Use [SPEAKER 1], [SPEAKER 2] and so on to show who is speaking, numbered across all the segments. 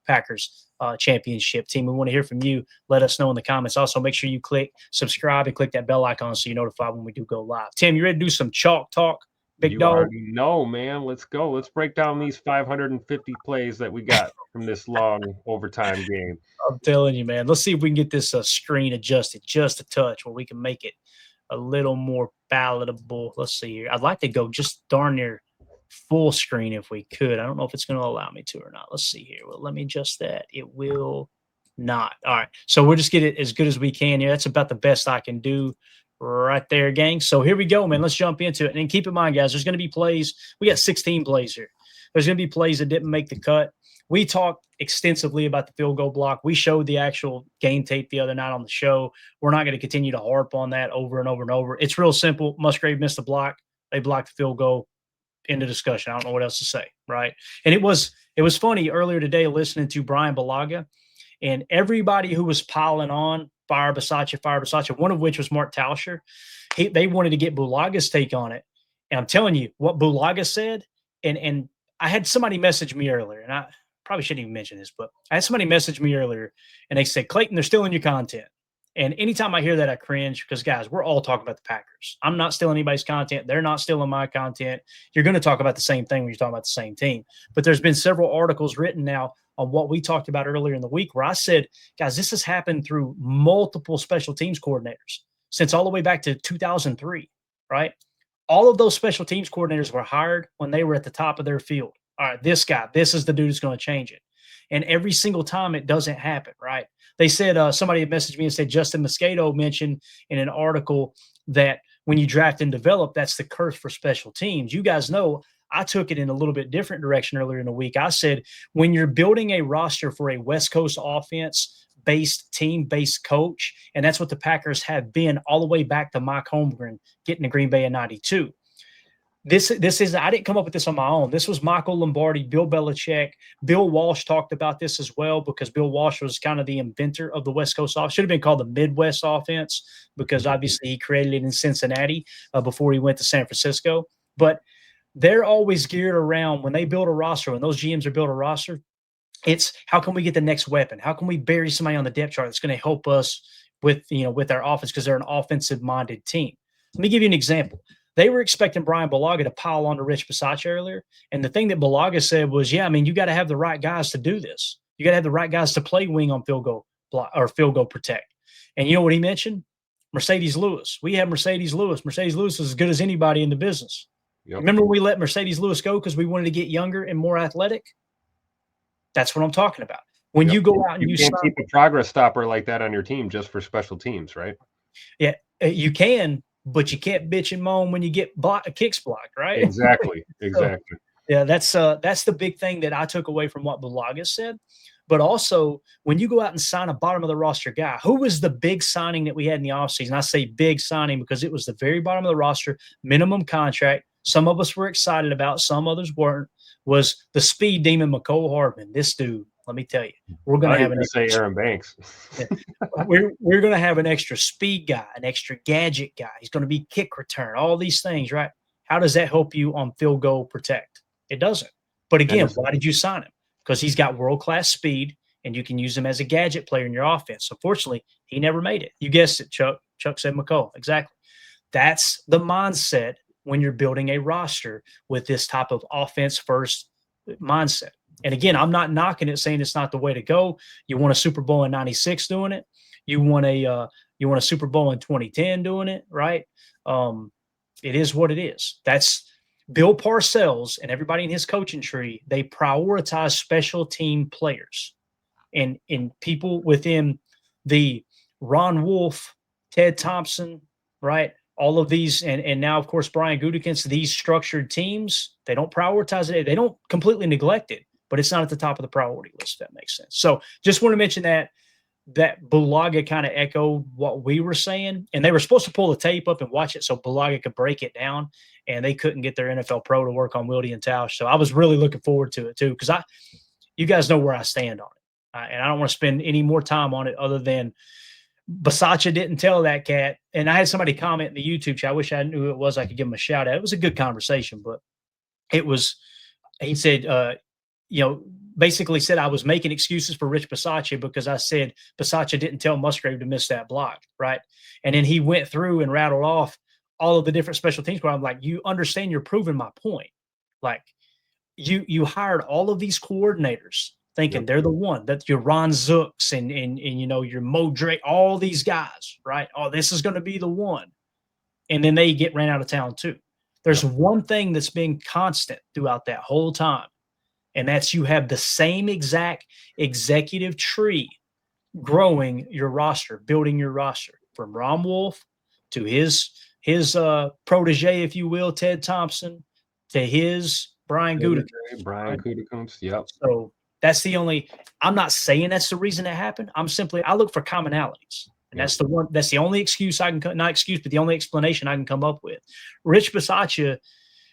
[SPEAKER 1] Packers championship team. We want to hear from you. Let us know in the comments. Also, make sure you click subscribe and click that bell icon so you're notified when we do go live. Tim, you ready to do some chalk talk? Big
[SPEAKER 2] You
[SPEAKER 1] dog.
[SPEAKER 2] already know, man. Let's go. Let's break down these 550 plays that we got from this long overtime game.
[SPEAKER 1] I'm telling you, man. Let's see if we can get this screen adjusted just a touch where we can make it a little more palatable. Let's see here. I'd like to go just darn near full screen if we could. I don't know if it's going to allow me to or not. Let's see here. Well, let me adjust that. It will not. All right. So we'll just get it as good as we can here. That's about the best I can do right there, gang. So here we go, man. Let's jump into it. And keep in mind, guys, there's going to be plays. We got 16 plays here. There's going to be plays that didn't make the cut. We talked extensively about the field goal block. We showed the actual game tape the other night on the show. We're not going to continue to harp on that over and over and over. It's real simple. Musgrave missed the block. They blocked the field goal. End of discussion. I don't know what else to say, right? And it was funny earlier today listening to Brian Balaga, and everybody who was piling on fire Bisaccia, one of which was Mark Tauscher. They wanted to get Bulaga's take on it. And I'm telling you what Bulaga said, and I had somebody message me earlier, and I probably shouldn't even mention this, but I had somebody message me earlier, and they said, Clayton, they're stealing your content. And anytime I hear that, I cringe because, guys, we're all talking about the Packers. I'm not stealing anybody's content. They're not stealing my content. You're going to talk about the same thing when you're talking about the same team. But there's been several articles written now on what we talked about earlier in the week where I said, guys, this has happened through multiple special teams coordinators since all the way back to 2003, right? All of those special teams coordinators were hired when they were at the top of their field. All right, this guy, this is the dude who's going to change it. And every single time it doesn't happen, right? They said somebody had messaged me and said Justin Moscato mentioned in an article that when you draft and develop, that's the curse for special teams. You guys know I took it in a little bit different direction earlier in the week. I said when you're building a roster for a West Coast offense-based team-based coach, and that's what the Packers have been all the way back to Mike Holmgren getting to Green Bay in '92. This is I didn't come up with this on my own. This was Michael Lombardi, Bill Belichick. Bill Walsh talked about this as well because Bill Walsh was kind of the inventor of the West Coast offense. Should have been called the Midwest offense because obviously he created it in Cincinnati before he went to San Francisco. But they're always geared around when they build a roster, when those GMs are build a roster, it's how can we get the next weapon? How can we bury somebody on the depth chart that's going to help us with our offense because they're an offensive-minded team. Let me give you an example. They were expecting Brian Balaga to pile on to Rich Bisaccia earlier. And the thing that Balaga said was, yeah, I mean, you got to have the right guys to do this. You got to have the right guys to play wing on field goal block or field goal protect. And you know what he mentioned? Mercedes Lewis. We have Mercedes Lewis. Mercedes Lewis is as good as anybody in the business. Yep. Remember when we let Mercedes Lewis go because we wanted to get younger and more athletic? That's what I'm talking about. When you go out and
[SPEAKER 2] you can't keep a progress stopper like that on your team just for special teams, right?
[SPEAKER 1] Yeah, you can. But you can't bitch and moan when you get kicks blocked, right?
[SPEAKER 2] Exactly.
[SPEAKER 1] So, yeah, that's the big thing that I took away from what Bulaga said. But also, when you go out and sign a bottom of the roster guy, who was the big signing that we had in the offseason? I say big signing because it was the very bottom of the roster, minimum contract. Some of us were excited about, some others weren't. Was the speed demon McCole Hardman. This dude, let me tell you, we're going to have
[SPEAKER 2] say Aaron Banks.
[SPEAKER 1] we're going to have an extra speed guy, an extra gadget guy. He's going to be kick return, all these things, right? How does that help you on field goal protect? It doesn't. But again, why did you sign him? Because he's got world-class speed, and you can use him as a gadget player in your offense. Unfortunately, he never made it. You guessed it, Chuck. Chuck said McCole. Exactly. That's the mindset when you're building a roster with this type of offense-first mindset. And again, I'm not knocking it, saying it's not the way to go. You won a Super Bowl in '96 doing it. You won a Super Bowl in 2010 doing it, right? It is what it is. That's Bill Parcells and everybody in his coaching tree. They prioritize special team players, and people within the Ron Wolf, Ted Thompson, right? All of these, and now, of course, Brian Gutekunst, these structured teams, they don't prioritize it. They don't completely neglect it, but it's not at the top of the priority list, if that makes sense. So just want to mention that Bulaga kind of echoed what we were saying, and they were supposed to pull the tape up and watch it so Bulaga could break it down, and they couldn't get their NFL pro to work on Wildy and Tausch. So I was really looking forward to it too, because you guys know where I stand on it, and I don't want to spend any more time on it other than Bisaccia didn't tell that cat. And I had somebody comment in the YouTube chat. I wish I knew who it was. I could give him a shout out. It was a good conversation, but it was, he said, basically said I was making excuses for Rich Bisaccia because I said Bisaccia didn't tell Musgrave to miss that block, right? And then he went through and rattled off all of the different special teams where I'm like, you understand you're proving my point. Like you hired all of these coordinators thinking
[SPEAKER 2] Yep.
[SPEAKER 1] they're the one, that your Ron Zooks and your Mo Drake, all these guys, right? Oh, this is going to be the one. And then they get ran out of town too. There's one thing that's been constant throughout that whole time, and that's you have the same exact executive tree growing your roster, building your roster from Ron Wolf to his protege, if you will, Ted Thompson, to his Brian Gutekunst.
[SPEAKER 2] Brian
[SPEAKER 1] Right?
[SPEAKER 2] Gutekunst. Yep.
[SPEAKER 1] So that's the only. I'm not saying that's the reason it happened. I look for commonalities. And
[SPEAKER 2] Yep.
[SPEAKER 1] that's the only excuse I can, not excuse, but the only explanation I can come up with. Rich Bisaccia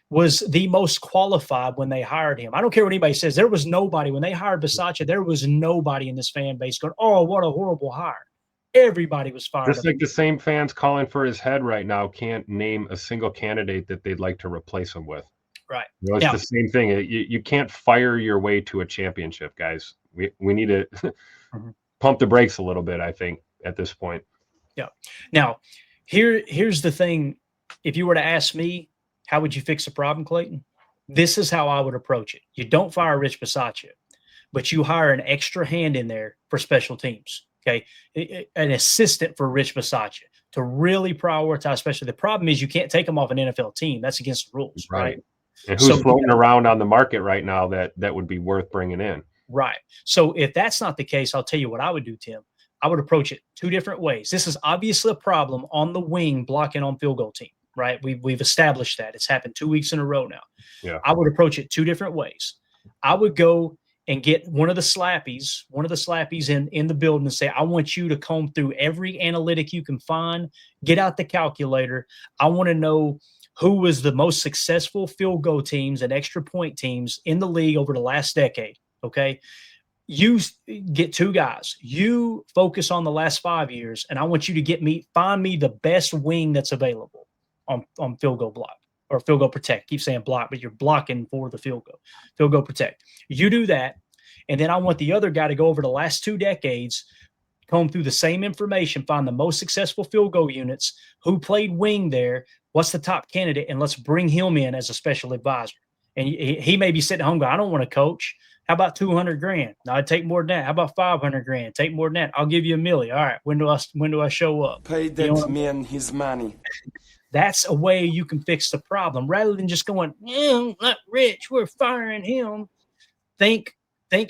[SPEAKER 1] was the most qualified when they hired him. I don't care what anybody says. There was nobody when they hired Bisaccia. There was nobody in this fan base going, "Oh, what a horrible hire." Everybody was fired
[SPEAKER 2] Just
[SPEAKER 1] up.
[SPEAKER 2] like the same fans calling for his head right now can't name a single candidate that they'd like to replace him with.
[SPEAKER 1] Right.
[SPEAKER 2] It's
[SPEAKER 1] Now,
[SPEAKER 2] the same thing. You can't fire your way to a championship, guys. We need to pump the brakes a little bit, I think, at this point.
[SPEAKER 1] Yeah. Now, here's the thing. If you were to ask me, how would you fix the problem, Clayton? This is how I would approach it. You don't fire Rich Bisaccia, but you hire an extra hand in there for special teams. Okay. An assistant for Rich Bisaccia to really prioritize special. The problem is you can't take them off an NFL team. That's against the rules, right?
[SPEAKER 2] And who's floating around on the market right now that would be worth bringing in?
[SPEAKER 1] Right. So if that's not the case, I'll tell you what I would do, Tim. I would approach it two different ways. This is obviously a problem on the wing blocking on field goal team, right? We've established that. It's happened 2 weeks in a row now.
[SPEAKER 2] Yeah.
[SPEAKER 1] I would approach it two different ways. I would go and get one of the slappies in the building and say, I want you to comb through every analytic you can find, get out the calculator. I want to know who was the most successful field goal teams and extra point teams in the league over the last decade. Okay. You get two guys. You focus on the last 5 years, and I want you to find me the best wing that's available on field goal block or field goal protect. Keep saying block, but you're blocking for the field goal protect. You do that, and then I want the other guy to go over the last 2 decades, comb through the same information, find the most successful field goal units, who played wing there, what's the top candidate, and let's bring him in as a special advisor. And he may be sitting at home going, I don't want to coach. How about $200,000? No, I'd take more than that. How about $500,000? Take more than that. I'll give you $1 million. All right. When do I show up?
[SPEAKER 3] Pay that man his money.
[SPEAKER 1] That's a way you can fix the problem rather than just going, not Rich, we're firing him. Think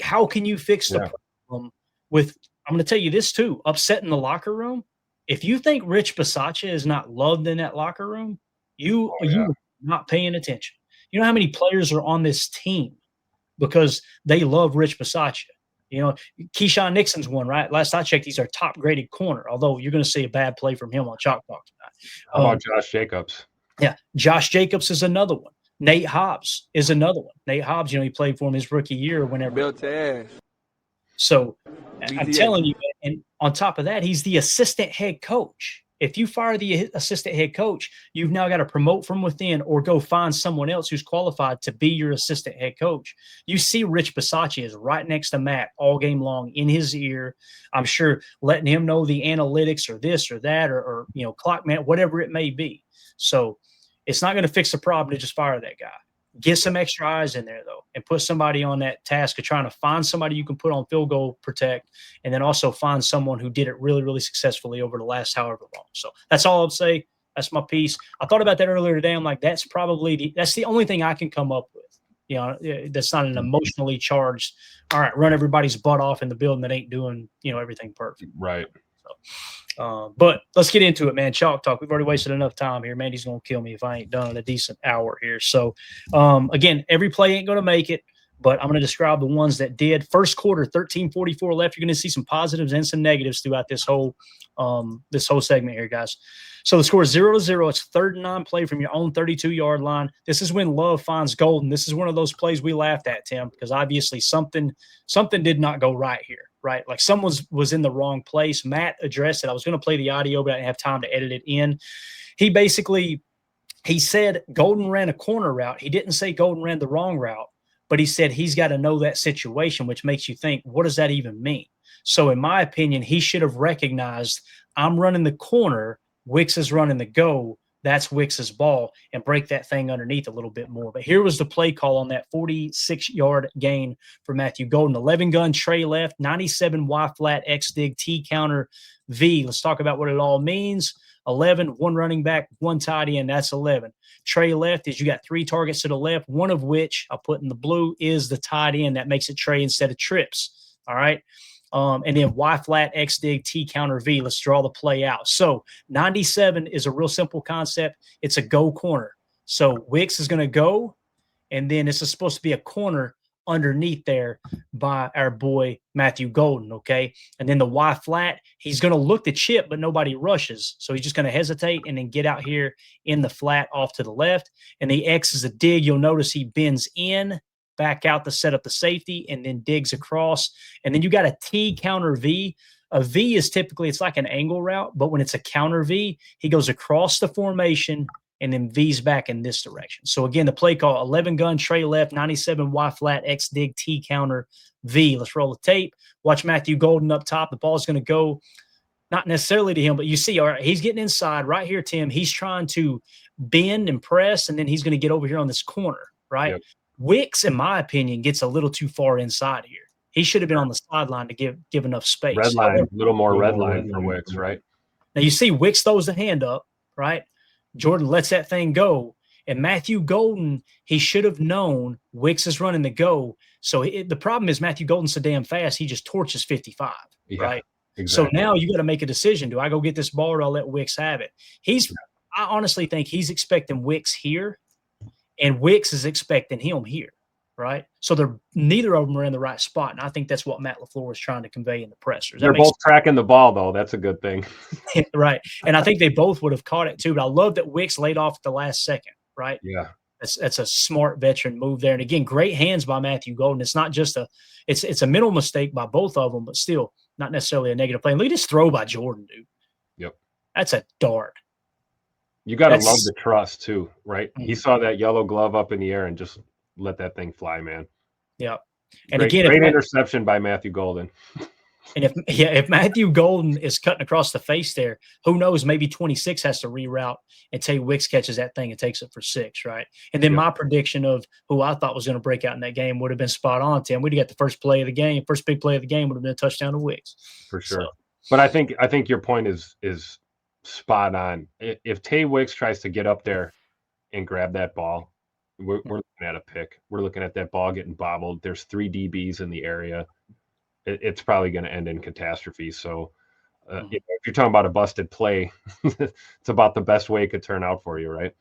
[SPEAKER 1] how can you fix the problem with, I'm going to tell you this too, upsetting the locker room. If you think Rich Bisaccia is not loved in that locker room, you are not paying attention. You know how many players are on this team because they love Rich Bisaccia? You know, Keyshawn Nixon's one, right? Last I checked, he's our top graded corner, although you're going to see a bad play from him on Chalk Talk tonight.
[SPEAKER 2] How about Josh Jacobs?
[SPEAKER 1] Yeah. Josh Jacobs is another one. Nate Hobbs is another one. Nate Hobbs, he played for him his rookie year whenever.
[SPEAKER 3] Built ass.
[SPEAKER 1] So I'm telling you, and on top of that, he's the assistant head coach. If you fire the assistant head coach, you've now got to promote from within or go find someone else who's qualified to be your assistant head coach. You see Rich Bisaccia is right next to Matt all game long in his ear. I'm sure letting him know the analytics or this or that or clock man, whatever it may be. So it's not going to fix the problem to just fire that guy. Get some extra eyes in there, though, and put somebody on that task of trying to find somebody you can put on field goal protect, and then also find someone who did it really, really successfully over the last however long. So that's all I'll say. That's my piece. I thought about that earlier today. I'm like, that's the only thing I can come up with. That's not an emotionally charged, all right, run everybody's butt off in the building that ain't doing, everything perfect.
[SPEAKER 2] Right.
[SPEAKER 1] But let's get into it, man. Chalk Talk. We've already wasted enough time here. Mandy's going to kill me if I ain't done in a decent hour here. So, again, every play ain't going to make it, but I'm going to describe the ones that did. First quarter, 13:44 left. You're going to see some positives and some negatives throughout this whole segment here, guys. So the score is 0-0. It's 3rd and 9 play from your own 32-yard line. This is when love finds golden. This is one of those plays we laughed at, Tim, because obviously something did not go right here, right? Like someone was in the wrong place. Matt addressed it. I was going to play the audio, but I didn't have time to edit it in. He said Golden ran a corner route. He didn't say Golden ran the wrong route. but he said he's got to know that situation, which makes you think, what does that even mean? So in my opinion, he should have recognized I'm running the corner, Wicks is running the go. That's Wicks's ball, and break that thing underneath a little bit more. But here was the play call on that 46-yard gain for Matthew Golden. 11 gun tray left, 97 Y flat X dig T counter V. Let's talk about what it all means. 11, one running back, one tight end. That's 11. Tray left is you got 3 targets to the left, one of which I'll put in the blue is the tight end. That makes it tray instead of trips. All right. And then Y flat X dig T counter V. Let's draw the play out. So 97 is a real simple concept. It's a go corner. So Wicks is going to go, and then this is supposed to be a corner underneath there by our boy Matthew Golden. Okay. And then the Y flat, he's going to look the chip, but nobody rushes. So he's just going to hesitate and then get out here in the flat off to the left. And the X is a dig. You'll notice he bends in, back out to set up the safety, and then digs across. And then you got a T counter V. A V is typically, it's like an angle route, but when it's a counter V, he goes across the formation and then V's back in this direction. So again, the play call, 11 gun tray left, 97 Y flat X dig T counter V. Let's roll the tape. Watch Matthew Golden up top. The ball is going to go not necessarily to him, but you see, all right, he's getting inside right here, Tim. He's trying to bend and press, and then he's going to get over here on this corner, right? Yep. Wicks, in my opinion, gets a little too far inside here. He should have been on the sideline to give enough space.
[SPEAKER 2] Red line, a little more red line for Wicks, right?
[SPEAKER 1] Now you see Wicks throws the hand up, right? Jordan lets that thing go. And Matthew Golden, he should have known Wicks is running the go. So the problem is Matthew Golden's so damn fast, he just torches 55, right? Exactly. So now you got to make a decision. Do I go get this ball or do I let Wicks have it? I honestly think he's expecting Wicks here, and Wicks is expecting him here, right? So neither of them are in the right spot, and I think that's what Matt LaFleur is trying to convey in the pressers.
[SPEAKER 2] They're both tracking the ball, though. That's a good thing.
[SPEAKER 1] Right, and I think they both would have caught it, too, but I love that Wicks laid off at the last second, right?
[SPEAKER 2] Yeah.
[SPEAKER 1] That's a smart veteran move there. And, again, great hands by Matthew Golden. It's not just it's a mental mistake by both of them, but still not necessarily a negative play. And look at this throw by Jordan, dude.
[SPEAKER 2] Yep.
[SPEAKER 1] That's a dart.
[SPEAKER 2] You got to love the trust, too, right? Mm-hmm. He saw that yellow glove up in the air and just let that thing fly, man.
[SPEAKER 1] Yeah. And
[SPEAKER 2] great interception by Matthew Golden.
[SPEAKER 1] And if Matthew Golden is cutting across the face there, who knows, maybe 26 has to reroute and Tay Wicks catches that thing and takes it for 6, right? And then my prediction of who I thought was going to break out in that game would have been spot on, Tim. We'd have got the first play of the game. First big play of the game would have been a touchdown to Wicks.
[SPEAKER 2] For sure. So, but I think your point is spot on. If Tay Wicks tries to get up there and grab that ball, we're looking at a pick. We're looking at that ball getting bobbled. There's 3 DBs in the area. It's probably going to end in catastrophe. So if you're talking about a busted play, it's about the best way it could turn out for you, right?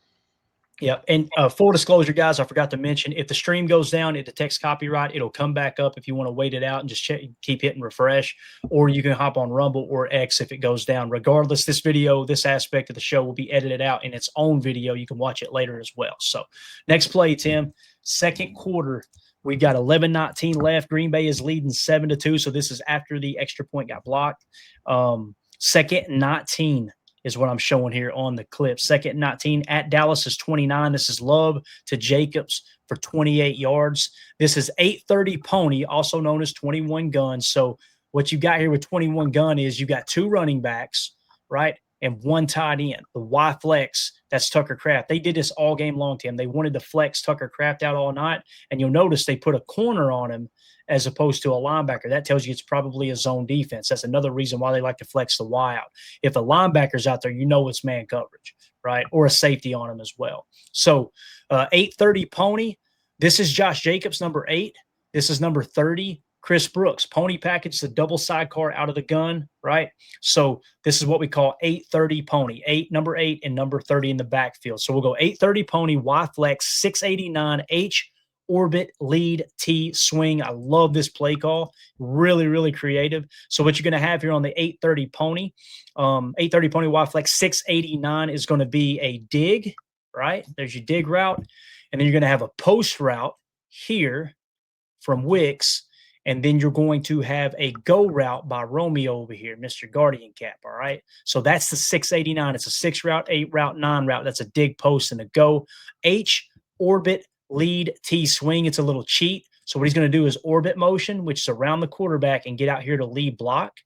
[SPEAKER 1] Yeah. And full disclosure, guys, I forgot to mention, if the stream goes down, it detects copyright. It'll come back up if you want to wait it out and just keep hitting refresh, or you can hop on Rumble or X if it goes down. Regardless, this video, this aspect of the show will be edited out in its own video. You can watch it later as well. So next play, Tim, second quarter. We've got 11-19 left. Green Bay is leading 7-2. So this is after the extra point got blocked. Second 19 is what I'm showing here on the clip. Second 19 at Dallas is 29. This is Love to Jacobs for 28 yards. This is 830 Pony, also known as 21 Gun. So what you got here with 21 Gun is you got 2 running backs, right? And 1 tight end. The Y flex, that's Tucker Kraft. They did this all game long, Tim. They wanted to flex Tucker Kraft out all night, and you'll notice they put a corner on him as opposed to a linebacker. That tells you it's probably a zone defense. That's another reason why they like to flex the Y out. If a linebacker's out there, you know it's man coverage, right? Or a safety on him as well. So 830 Pony. This is Josh Jacobs, number 8. This is number 30. Chris Brooks. Pony package, the double sidecar out of the gun, right? So this is what we call 830 Pony. Number 8 and number 30 in the backfield. So we'll go 830 Pony, Y flex, 689 H orbit lead T swing. I love this play call. Really, really creative. So what you're going to have here on the 830 Pony, 830 Pony Y flex 689 is going to be a dig, right? There's your dig route. And then you're going to have a post route here from Wicks. And then you're going to have a go route by Romeo over here, Mr. Guardian Cap, all right? So that's the 689. It's a 6 route, 8 route, 9 route. That's a dig post and a go. H, orbit, lead T swing. It's a little cheat. So what he's going to do is orbit motion, which is around the quarterback, and get out here to lead block.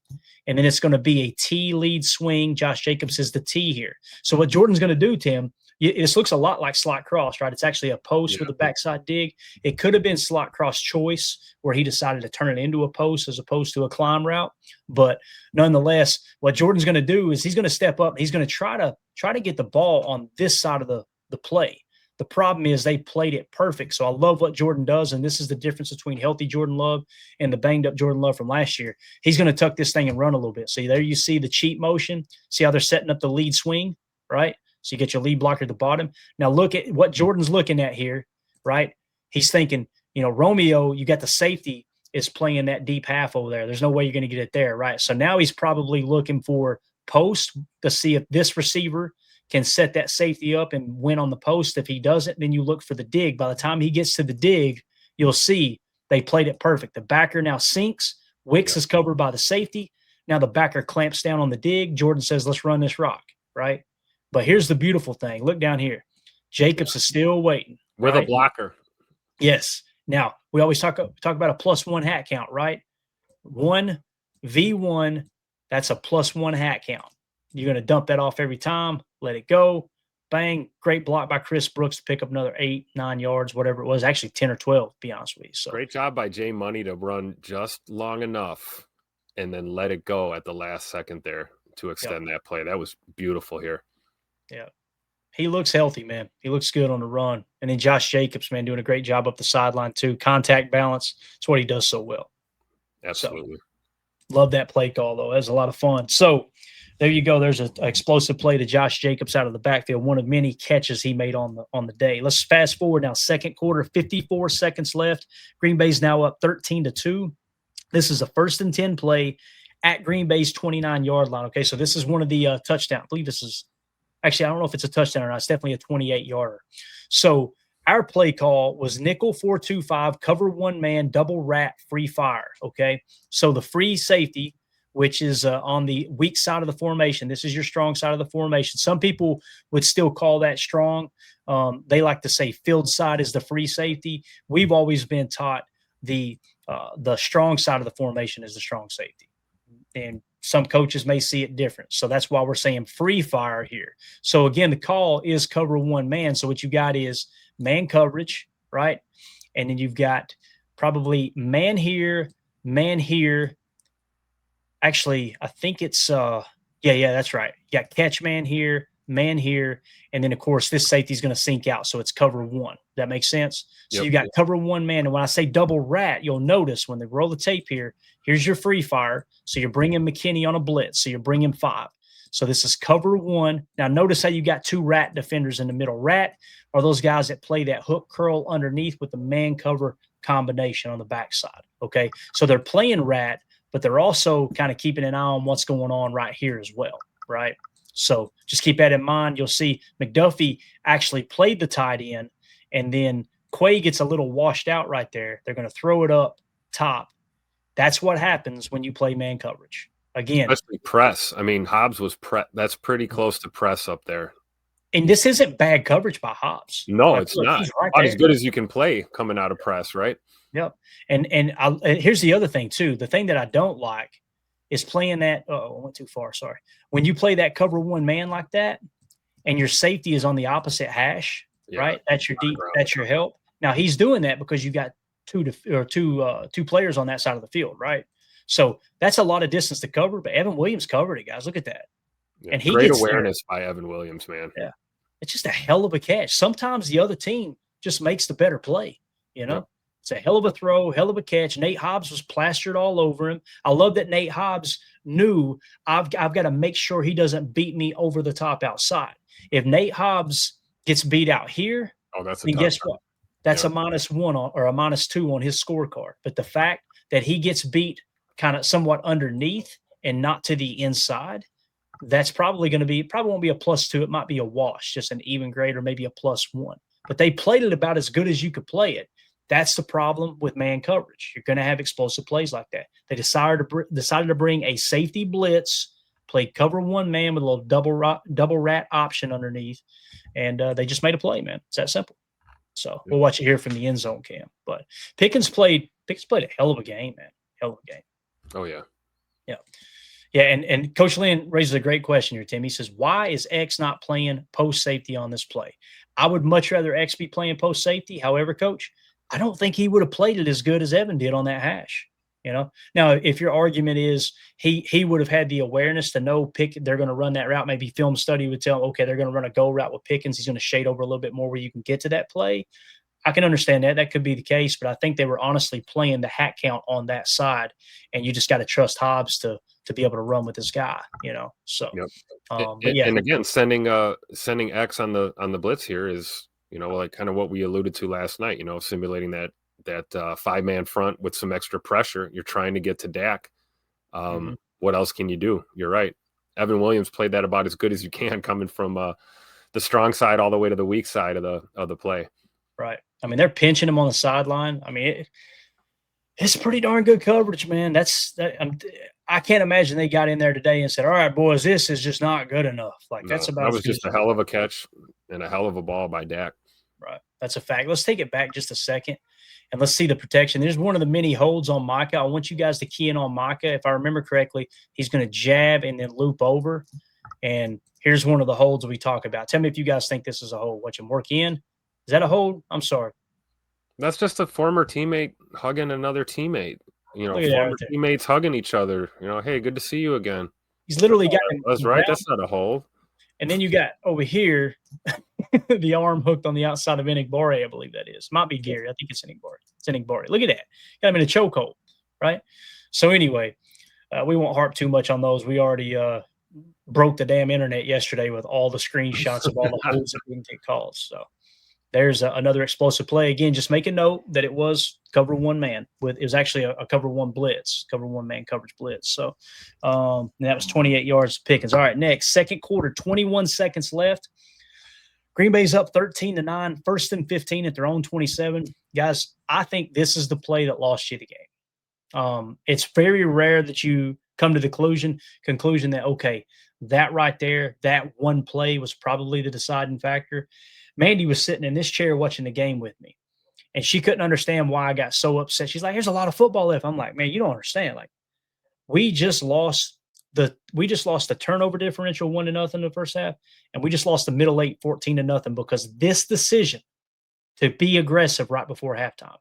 [SPEAKER 1] And then it's going to be a T lead swing. Josh Jacobs is the T here. So what Jordan's going to do, Tim, this looks a lot like slot cross, right? It's actually a post with a backside dig. It could have been slot cross choice where he decided to turn it into a post as opposed to a climb route. But nonetheless, what Jordan's going to do is he's going to step up. And he's going to try to get the ball on this side of the play. The problem is they played it perfect. So I love what Jordan does, and this is the difference between healthy Jordan Love and the banged-up Jordan Love from last year. He's going to tuck this thing and run a little bit. So there you see the cheat motion. See how they're setting up the lead swing, right? So you get your lead blocker at the bottom. Now look at what Jordan's looking at here, right? He's thinking, Romeo, you got the safety is playing that deep half over there. There's no way you're going to get it there, right? So now he's probably looking for post to see if this receiver can set that safety up and win on the post. If he doesn't, then you look for the dig. By the time he gets to the dig, you'll see they played it perfect. The backer now sinks. Wicks is covered by the safety. Now the backer clamps down on the dig. Jordan says, let's run this rock, right? But here's the beautiful thing. Look down here. Jacobs is still waiting.
[SPEAKER 2] With a blocker.
[SPEAKER 1] Yes. Now, we always talk about a +1 hat count, right? 1v1, that's a +1 hat count. You're going to dump that off every time, let it go, bang, great block by Chris Brooks to pick up another 8-9 yards, whatever it was, actually 10 or 12, to be honest with you. So
[SPEAKER 2] great job by Jay Money to run just long enough and then let it go at the last second there to extend that play. That was beautiful here.
[SPEAKER 1] Yeah. He looks healthy, man. He looks good on the run. And then Josh Jacobs, man, doing a great job up the sideline too. Contact balance. It's what he does so well.
[SPEAKER 2] Absolutely.
[SPEAKER 1] So, love that play call, though. That was a lot of fun. So there you go. There's an explosive play to Josh Jacobs out of the backfield, one of many catches he made on the day. Let's fast forward now. Second quarter, 54 seconds left. Green Bay's now up 13-2. This is a 1st and 10 play at Green Bay's 29-yard line. Okay, so this is one of the touchdowns. I believe this is actually, I don't know if it's a touchdown or not. It's definitely a 28-yarder. So our play call was nickel 4-2-5, cover one man, double rat, free fire. Okay, so the free safety, which is on the weak side of the formation. This is your strong side of the formation. Some people would still call that strong. They like to say field side is the free safety. We've always been taught the strong side of the formation is the strong safety. And some coaches may see it different. So that's why we're saying free fire here. So again, the call is cover one man. So what you got is man coverage, right? And then you've got probably man here. Actually, I think it's that's right. You got catch man here, and then of course this safety is going to sink out, so it's cover one. That makes sense. So you got cover one man, and when I say double rat, you'll notice when they roll the tape here. Here's your free fire. So you're bringing McKinney on a blitz. So you're bringing 5. So this is cover one. Now notice how you got 2 rat defenders in the middle. Rat are those guys that play that hook curl underneath with the man cover combination on the backside. Okay, so they're playing rat, but they're also kind of keeping an eye on what's going on right here as well, right? So just keep that in mind. You'll see McDuffie actually played the tight end, and then Quay gets a little washed out right there. They're going to throw it up top. That's what happens when you play man coverage. Again,
[SPEAKER 2] especially press. I mean, Hobbs was that's pretty close to press up there.
[SPEAKER 1] And this isn't bad coverage by Hobbs.
[SPEAKER 2] No, it's not. Right, about as good as you can play coming out of press, right?
[SPEAKER 1] Yep. And here's the other thing too. The thing that I don't like is playing that. Oh, I went too far. Sorry. When you play that cover one man like that, and your safety is on the opposite hash, right? That's your deep. That's your help. Now he's doing that because you got two players on that side of the field, right? So that's a lot of distance to cover. But Evan Williams covered it, guys. Look at that.
[SPEAKER 2] Yeah, and he great awareness by Evan Williams, man.
[SPEAKER 1] Yeah, it's just a hell of a catch. Sometimes the other team just makes the better play. It's a hell of a throw, hell of a catch. Nate Hobbs was plastered all over him. I love that Nate Hobbs knew I've got to make sure he doesn't beat me over the top outside. If Nate Hobbs gets beat out here, then guess what? That's a -1 or a -2 on his scorecard. But the fact that he gets beat kind of somewhat underneath and not to the inside, that's probably won't be a +2. It might be a wash, just an even grade or maybe a +1. But they played it about as good as you could play it. That's the problem with man coverage. You're going to have explosive plays like that. They decided to bring a safety blitz, played cover one man with a little double rat option underneath, and they just made a play, man. It's that simple. So we'll watch it here from the end zone cam. But Pickens played a hell of a game, man. Hell of a game.
[SPEAKER 4] Oh, yeah.
[SPEAKER 1] Yeah. Yeah, and Coach Lynn raises a great question here, Tim. He says, why is X not playing post safety on this play? I would much rather X be playing post safety. However, Coach, I don't think he would have played it as good as Evan did on that hash. Now, if your argument is he would have had the awareness to know they're going to run that route, maybe film study would tell him, okay, they're going to run a go route with Pickens. He's going to shade over a little bit more where you can get to that play. I can understand that. That could be the case, but I think they were honestly playing the hat count on that side, and you just got to trust Hobbs to be able to run with this guy, So,
[SPEAKER 4] yep.
[SPEAKER 1] But yeah,
[SPEAKER 4] and again, sending X on the blitz here is like kind of what we alluded to last night. Simulating that 5-man front with some extra pressure. You're trying to get to Dak. What else can you do? You're right. Evan Williams played that about as good as you can, coming from the strong side all the way to the weak side of the play.
[SPEAKER 1] Right. I mean, they're pinching him on the sideline. I mean, it's pretty darn good coverage, man. I can't imagine they got in there today and said, all right, boys, this is just not good enough.
[SPEAKER 4] That was just a hell of a catch and a hell of a ball by Dak.
[SPEAKER 1] Right. That's a fact. Let's take it back just a second and let's see the protection. There's one of the many holds on Micah. I want you guys to key in on Micah. If I remember correctly, he's going to jab and then loop over. And here's one of the holds we talk about. Tell me if you guys think this is a hold. Watch him work in. Is that a hold? I'm sorry.
[SPEAKER 4] That's just a former teammate hugging another teammate.
[SPEAKER 1] Former
[SPEAKER 4] teammates hugging each other. Hey, good to see you again.
[SPEAKER 1] He's literally got him.
[SPEAKER 4] That's right. That's not a hold.
[SPEAKER 1] And then you got over here the arm hooked on the outside of Enigbare, I believe that is. Might be Gary. I think it's Enigbare. It's Enigbare. Look at that. Got him in a chokehold, right? So anyway, we won't harp too much on those. We already broke the damn internet yesterday with all the screenshots of all the holds that we can get calls. So there's another explosive play. Again, just make a note that it was cover one man. It was actually a cover one blitz, cover one man coverage blitz. So and that was 28 yards to Pickens. All right, next, second quarter, 21 seconds left. Green Bay's up 13-9, 1st and 15 at their own 27. Guys, I think this is the play that lost you the game. It's very rare that you come to the conclusion that, okay, that right there, that one play was probably the deciding factor. Mandy was sitting in this chair watching the game with me, and she couldn't understand why I got so upset. She's like, there's a lot of football left. I'm like, man, you don't understand. Like, we just lost the turnover differential 1-0 in the first half, and we just lost the middle 8 14-0 because this decision to be aggressive right before halftime.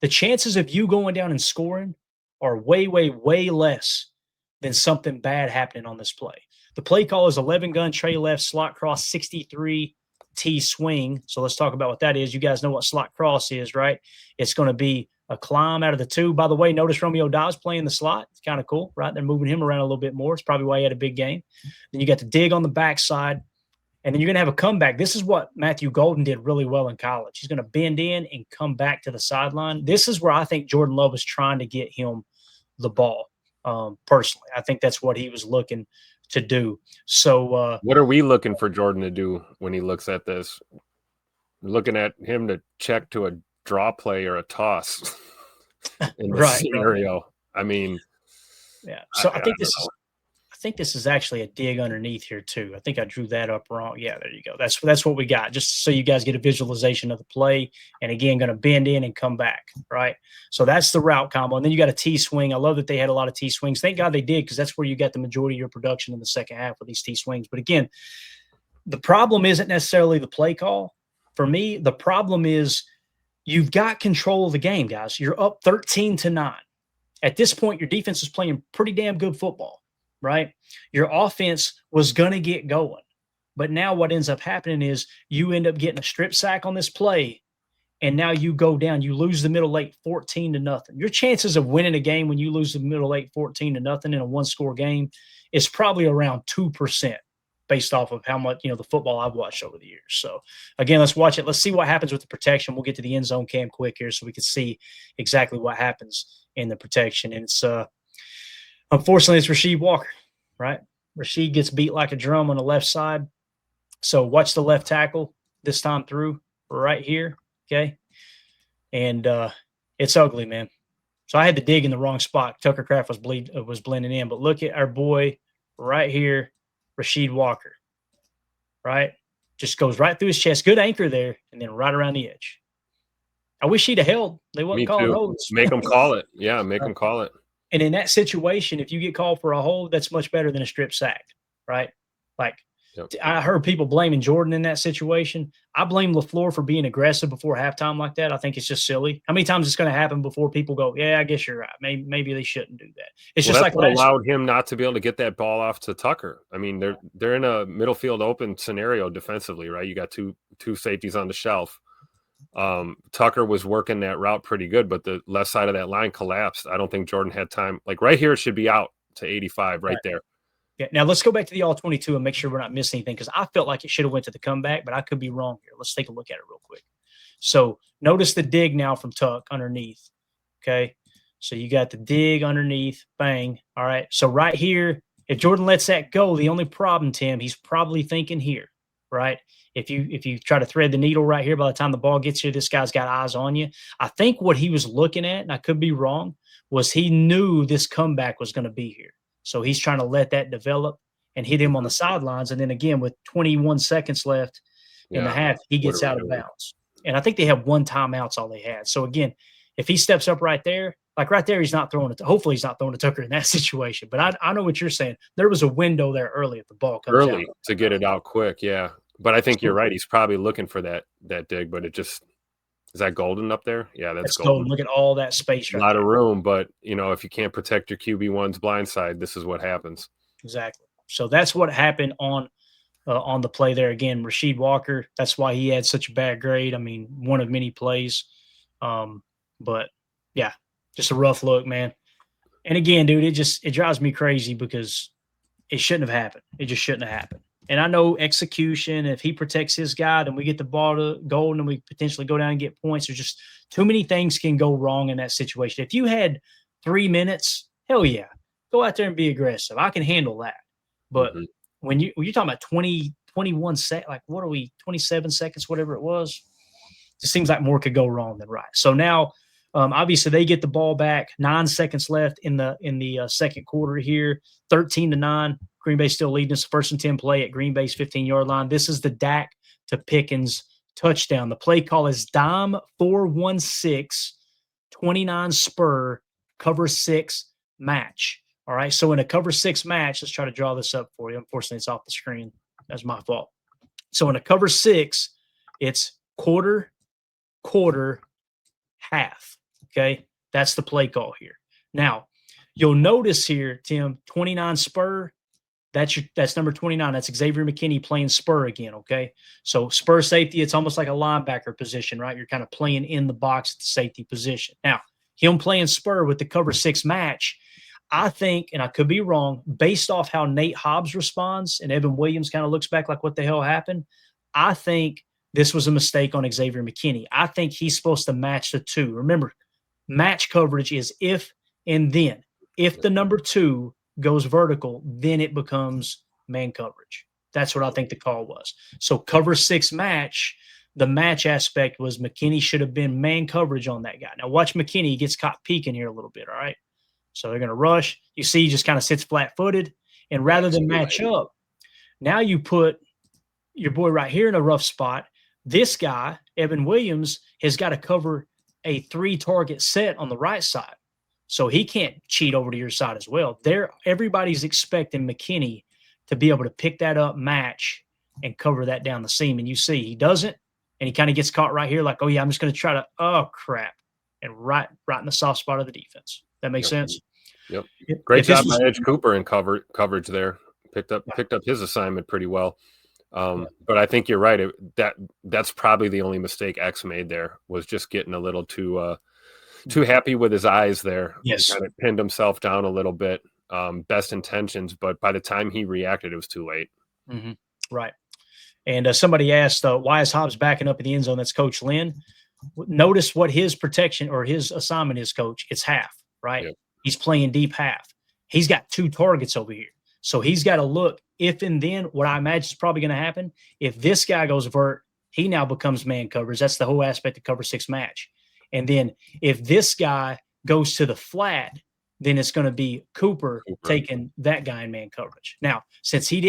[SPEAKER 1] The chances of you going down and scoring are way, way, way less than something bad happening on this play. The play call is 11 gun, tray left, slot cross, 63 T swing. So let's talk about what that is. You guys know what slot cross is, right? It's going to be a climb out of the two. By the way, notice Romeo Dobbs playing the slot. It's kind of cool, right? They're moving him around a little bit more. It's probably why he had a big game. Then you got the dig on the backside, and then you're going to have a comeback. This is what Matthew Golden did really well in college. He's going to bend in and come back to the sideline. This is where I think Jordan Love is trying to get him the ball. Personally, I think that's what he was looking to do. So
[SPEAKER 4] what are we looking for Jordan to do when he looks at this? We're looking at him to check to a draw play or a toss in this scenario. Right. I mean,
[SPEAKER 1] yeah. So I think this is actually a dig underneath here too. I think I drew that up wrong. Yeah, there you go. That's what we got. Just so you guys get a visualization of the play. And again, going to bend in and come back, right? So that's the route combo. And then you got a T swing. I love that they had a lot of T swings. Thank God they did, because that's where you got the majority of your production in the second half with these T swings. But again, the problem isn't necessarily the play call. For me, the problem is you've got control of the game, guys. You're up 13-9. At this point, your defense is playing pretty damn good football. Right? Your offense was going to get going. But now what ends up happening is you end up getting a strip sack on this play, and now you go down. You lose the middle 8 14-0. Your chances of winning a game when you lose the middle 8 14-0 in a one-score game is probably around 2% based off of how much, the football I've watched over the years. So, again, let's watch it. Let's see what happens with the protection. We'll get to the end zone cam quick here so we can see exactly what happens in the protection. And it's unfortunately, it's Rasheed Walker, right? Rasheed gets beat like a drum on the left side. So watch the left tackle this time through right here, okay? And it's ugly, man. So I had to dig in the wrong spot. Tucker Kraft was blending in. But look at our boy right here, Rasheed Walker, right? Just goes right through his chest. Good anchor there, and then right around the edge. I wish he'd have held. They wasn't
[SPEAKER 4] Me
[SPEAKER 1] calling
[SPEAKER 4] too.
[SPEAKER 1] holds.
[SPEAKER 4] Make them call it. Yeah, make them call it.
[SPEAKER 1] And in that situation, if you get called for a hold, that's much better than a strip sack, right? Like,
[SPEAKER 4] Yep.
[SPEAKER 1] I heard people blaming Jordan in that situation. I blame LaFleur for being aggressive before halftime like that. I think it's just silly. How many times it's going to happen before people go, yeah, I guess you're right. Maybe they shouldn't do that. It's
[SPEAKER 4] Well,
[SPEAKER 1] just
[SPEAKER 4] that's
[SPEAKER 1] like
[SPEAKER 4] what
[SPEAKER 1] last
[SPEAKER 4] allowed him not to be able to get that ball off to Tucker. I mean, they're in a middle field open scenario defensively, right? You got two safeties on the shelf. Tucker was working that route pretty good, but the left side of that line collapsed. I don't think Jordan had time. Like right here, it should be out to 85 right there.
[SPEAKER 1] Yeah. Now let's go back to the all 22 and make sure we're not missing anything, because I felt like it should have went to the comeback, but I could be wrong here. Let's take a look at it real quick. So notice the dig now from Tuck underneath. Okay. So you got the dig underneath, bang. All right. So right here, if Jordan lets that go, the only problem, Tim, he's probably thinking here, right? If you try to thread the needle right here, by the time the ball gets here, this guy's got eyes on you. I think what he was looking at, and I could be wrong, was he knew this comeback was going to be here. So he's trying to let that develop and hit him on the sidelines. And then again, with 21 seconds left in the half, he gets out of bounds. And I think they have one timeout's all they had. So again, if he steps up right there, like right there, he's not throwing it. Hopefully he's not throwing to Tucker in that situation. But I know what you're saying. There was a window there early if the ball comes
[SPEAKER 4] Early
[SPEAKER 1] out.
[SPEAKER 4] to get it out quick. Yeah. But I think you're right. He's probably looking for that dig, but it just is that golden up there? Yeah, that's golden.
[SPEAKER 1] Look at all that space.
[SPEAKER 4] A lot of room, but if you can't protect your QB1's blind side, this is what happens.
[SPEAKER 1] Exactly. So that's what happened on the play there. Again, Rasheed Walker. That's why he had such a bad grade. I mean, one of many plays. But yeah, just a rough look, man. And again, dude, it drives me crazy because it shouldn't have happened. It just shouldn't have happened. And I know execution, if he protects his guy, then we get the ball to goal and we potentially go down and get points. There's just too many things can go wrong in that situation. If you had 3 minutes, hell yeah, go out there and be aggressive. I can handle that. But when you're talking about 20, 21 seconds, like what are we, 27 seconds, whatever it was, it seems like more could go wrong than right. So now, obviously, they get the ball back. 9 seconds left in the second quarter here. 13-9. Green Bay still leading us. 1st and 10 play at Green Bay's 15-yard line. This is the Dak to Pickens touchdown. The play call is dime 4-1-6, 29 spur, cover 6 match. All right. So in a cover 6 match, let's try to draw this up for you. Unfortunately, it's off the screen. That's my fault. So in a cover 6, it's quarter, half. Okay. That's the play call here. Now, you'll notice here, Tim, 29 spur. That's number 29. That's Xavier McKinney playing spur again. Okay. So spur safety, it's almost like a linebacker position, right? You're kind of playing in the box at the safety position. Now, him playing spur with the cover 6 match, I think, and I could be wrong, based off how Nate Hobbs responds and Evan Williams kind of looks back like what the hell happened, I think this was a mistake on Xavier McKinney. I think he's supposed to match the 2. Remember, match coverage is if and then. If the number 2 goes vertical, then it becomes man coverage. That's what I think the call was. So cover 6 match, the match aspect was McKinney should have been man coverage on that guy. Now watch McKinney. He gets caught peeking here a little bit, all right? So they're going to rush. You see he just kind of sits flat-footed. And rather than match up, now you put your boy right here in a rough spot. This guy, Evan Williams, has got to cover a 3-target set on the right side. So he can't cheat over to your side as well. Everybody's expecting McKinney to be able to pick that up, match, and cover that down the seam. And you see he doesn't, and he kind of gets caught right here like, oh, yeah, I'm just going to try to, oh, crap, and right in the soft spot of the defense. That makes sense?
[SPEAKER 4] Yep. Great job by Edge Cooper in coverage there. Picked up his assignment pretty well. But I think you're right. That's probably the only mistake X made there, was just getting a little too happy with his eyes there.
[SPEAKER 1] Yes.
[SPEAKER 4] He kind of pinned himself down a little bit. Best intentions, but by the time he reacted, it was too late.
[SPEAKER 1] Mm-hmm. Right. And somebody asked, why is Hobbs backing up in the end zone? That's Coach Lynn. Notice what his protection or his assignment is, Coach. It's half, right? Yep. He's playing deep half. He's got 2 targets over here. So he's got to look if and then what I imagine is probably going to happen. If this guy goes vert, he now becomes man coverage. That's the whole aspect of cover 6 match. And then if this guy goes to the flat, then it's going to be Cooper taking that guy in man coverage. Now, since the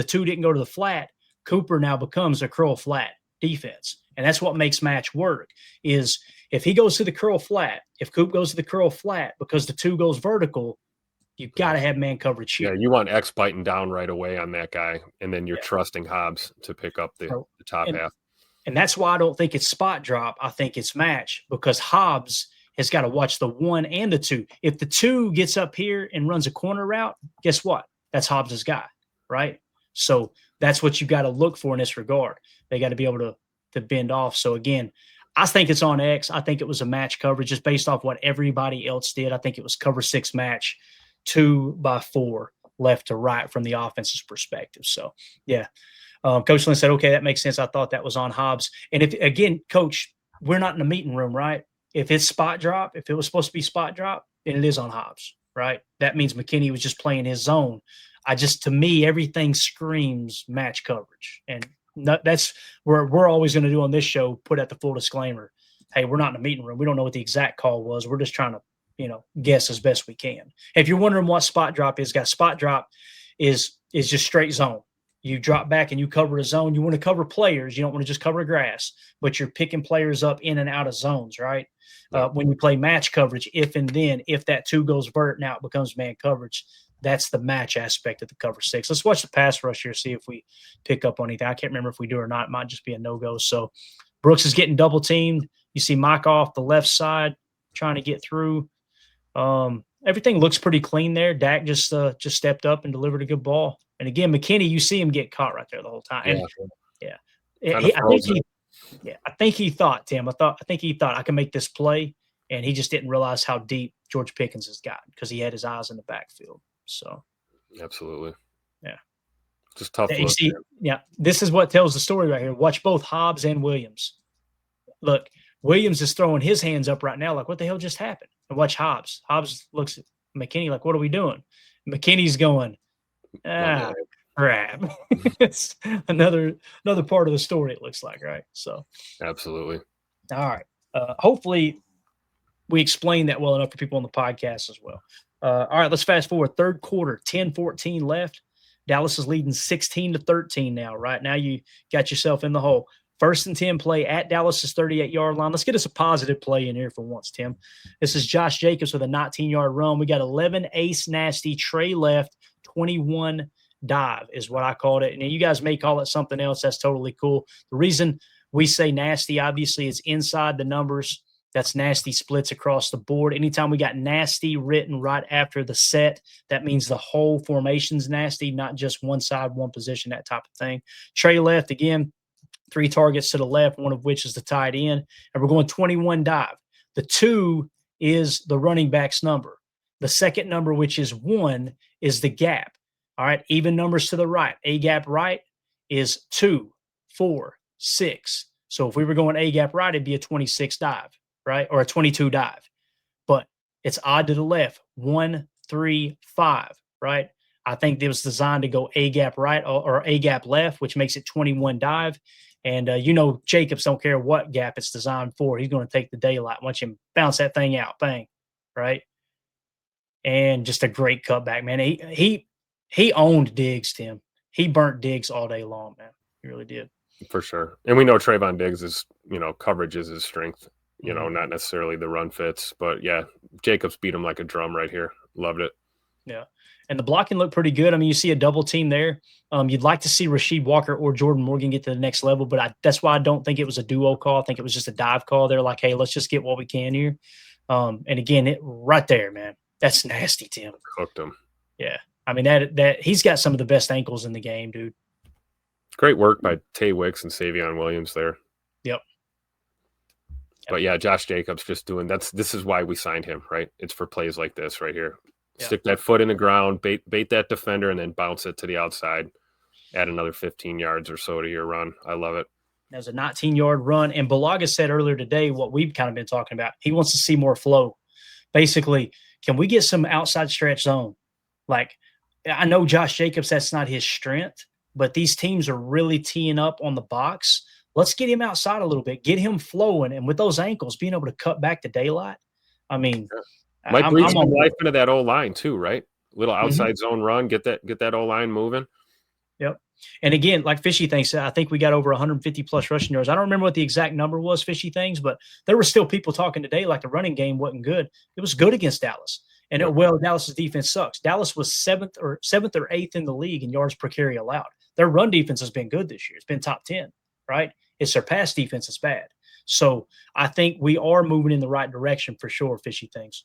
[SPEAKER 1] 2 didn't go to the flat, Cooper now becomes a curl flat defense. And that's what makes match work is if he goes to the curl flat, if Coop goes to the curl flat because the 2 goes vertical, you've got to have man coverage here.
[SPEAKER 4] Yeah, you want X biting down right away on that guy, and then you're trusting Hobbs to pick up the top half.
[SPEAKER 1] And that's why I don't think it's spot drop. I think it's match because Hobbs has got to watch the 1 and the 2. If the 2 gets up here and runs a corner route, guess what? That's Hobbs's guy, right? So that's what you got to look for in this regard. They got to be able to bend off. So again, I think it's on X. I think it was a match coverage just based off what everybody else did. I think it was cover 6 match 2x4 left to right from the offense's perspective. So yeah. Coach Lynn said, okay, that makes sense. I thought that was on Hobbs. And if again, Coach, we're not in the meeting room, right? If it's spot drop, if it was supposed to be spot drop, then it is on Hobbs, right? That means McKinney was just playing his zone. To me, everything screams match coverage. And that's where we're always going to do on this show, put out the full disclaimer. Hey, we're not in the meeting room. We don't know what the exact call was. We're just trying to, guess as best we can. If you're wondering what spot drop is, guys, spot drop is just straight zone. You drop back and you cover a zone. You want to cover players. You don't want to just cover grass, but you're picking players up in and out of zones, right? When you play match coverage, if that 2 goes vert, now it becomes man coverage. That's the match aspect of the cover 6. Let's watch the pass rush here, see if we pick up on anything. I can't remember if we do or not. It might just be a no-go. So Brooks is getting double teamed. You see Mike off the left side trying to get through. Everything looks pretty clean there. Dak just stepped up and delivered a good ball. And again, McKinney, you see him get caught right there the whole time. And I think he thought, Tim. I think he thought I can make this play, and he just didn't realize how deep George Pickens has gotten because he had his eyes in the backfield. So,
[SPEAKER 4] absolutely,
[SPEAKER 1] yeah,
[SPEAKER 4] just tough.
[SPEAKER 1] This is what tells the story right here. Watch both Hobbs and Williams. Look, Williams is throwing his hands up right now, like what the hell just happened? And watch Hobbs. Hobbs looks at McKinney like, what are we doing? McKinney's going, crap. It's another part of the story, it looks like, right? So
[SPEAKER 4] absolutely.
[SPEAKER 1] All right. Hopefully we explained that well enough for people on the podcast as well. All right, let's fast forward. Third quarter, 10-14 left. Dallas is leading 16-13 now. Right now you got yourself in the hole. 1st and 10 play at Dallas's 38-yard line. Let's get us a positive play in here for once, Tim. This is Josh Jacobs with a 19-yard run. We got 11 ace nasty, Trey left, 21 dive is what I called it. And you guys may call it something else. That's totally cool. The reason we say nasty, obviously, is inside the numbers. That's nasty splits across the board. Anytime we got nasty written right after the set, that means the whole formation's nasty, not just one side, one position, that type of thing. Trey left, again, 3 targets to the left, one of which is the tight end. And we're going 21 dive. The 2 is the running back's number. The second number, which is 1, is the gap. All right, even numbers to the right. A gap right is 2, 4, 6. So if we were going A gap right, it'd be a 26 dive, right? Or a 22 dive. But it's odd to the left, 1, 3, 5, right? I think it was designed to go A gap right or A gap left, which makes it 21 dive. And Jacobs don't care what gap it's designed for. He's going to take the daylight. Watch him bounce that thing out, bang, right? And just a great cutback, man. He owned Diggs, Tim. He burnt Diggs all day long, man. He really did.
[SPEAKER 4] For sure. And we know Trayvon Diggs is, coverage is his strength, not necessarily the run fits. But, yeah, Jacobs beat him like a drum right here. Loved it.
[SPEAKER 1] Yeah. And the blocking looked pretty good. I mean, you see a double team there. You'd like to see Rasheed Walker or Jordan Morgan get to the next level, but that's why I don't think it was a duo call. I think it was just a dive call. They're like, hey, let's just get what we can here. And again, right there, man. That's nasty, Tim.
[SPEAKER 4] Cooked him.
[SPEAKER 1] Yeah. I mean, that he's got some of the best ankles in the game, dude.
[SPEAKER 4] Great work by Tay Wicks and Savion Williams there.
[SPEAKER 1] Yep.
[SPEAKER 4] But yeah, Josh Jacobs just doing this is why we signed him, right? It's for plays like this right here. Yep. Stick that foot in the ground, bait that defender, and then bounce it to the outside. Add another 15 yards or so to your run. I love it.
[SPEAKER 1] There's a 19-yard run. And Balaga said earlier today what we've kind of been talking about. He wants to see more flow. Basically, can we get some outside stretch zone? Like, I know Josh Jacobs, that's not his strength, but these teams are really teeing up on the box. Let's get him outside a little bit, get him flowing. And with those ankles, being able to cut back to daylight, I mean,
[SPEAKER 4] might breathe some life into that O line too, right? Little outside zone run, get that O line moving.
[SPEAKER 1] Yep. And again, like Fishy thinks, I think we got over 150 plus rushing yards. I don't remember what the exact number was, Fishy things, but there were still people talking today like the running game wasn't good. It was good against Dallas. And Dallas's defense sucks. Dallas was seventh or eighth in the league in yards per carry allowed. Their run defense has been good this year. It's been top 10, right? It's their pass defense is bad. So I think we are moving in the right direction for sure, Fishy things.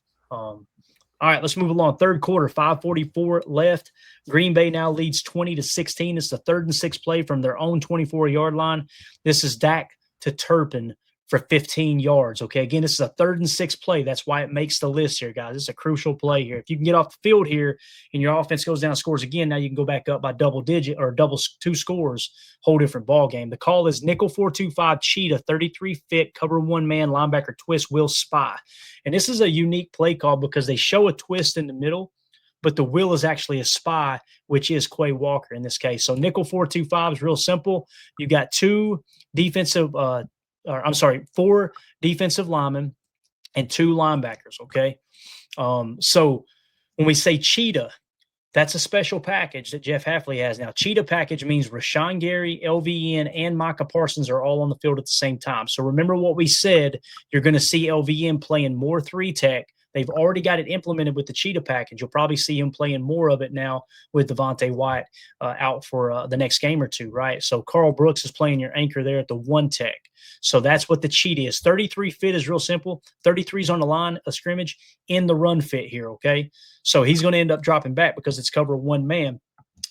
[SPEAKER 1] All right, let's move along. Third quarter, 5:44 left. Green Bay now leads 20-16. It's the 3rd and 6 play from their own 24-yard line. This is Dak to Turpin for 15 yards. Okay, again, this is a 3rd and 6 play. That's why it makes the list here, guys. It's a crucial play here. If you can get off the field here and your offense goes down and scores again, now you can go back up by double digit or double 2 scores, whole different ball game. The call is nickel 4-2-5 cheetah, 33 fit, cover 1 man, linebacker twist, will spy. And this is a unique play call because they show a twist in the middle, but the will is actually a spy, which is Quay Walker in this case. So nickel 4-2-5 is real simple. You got 4 defensive linemen and 2 linebackers, okay? So when we say cheetah, that's a special package that Jeff Hafley has now. Cheetah package means Rashawn Gary, LVN, and Micah Parsons are all on the field at the same time. So remember what we said. You're going to see LVN playing more 3-tech. They've already got it implemented with the cheetah package. You'll probably see him playing more of it now with Devontae Wyatt out for the next game or two, right? So Carl Brooks is playing your anchor there at the 1-tech. So that's what the cheetah is. 33 fit is real simple. 33 is on the line of scrimmage in the run fit here, okay? So he's going to end up dropping back because it's cover 1 man.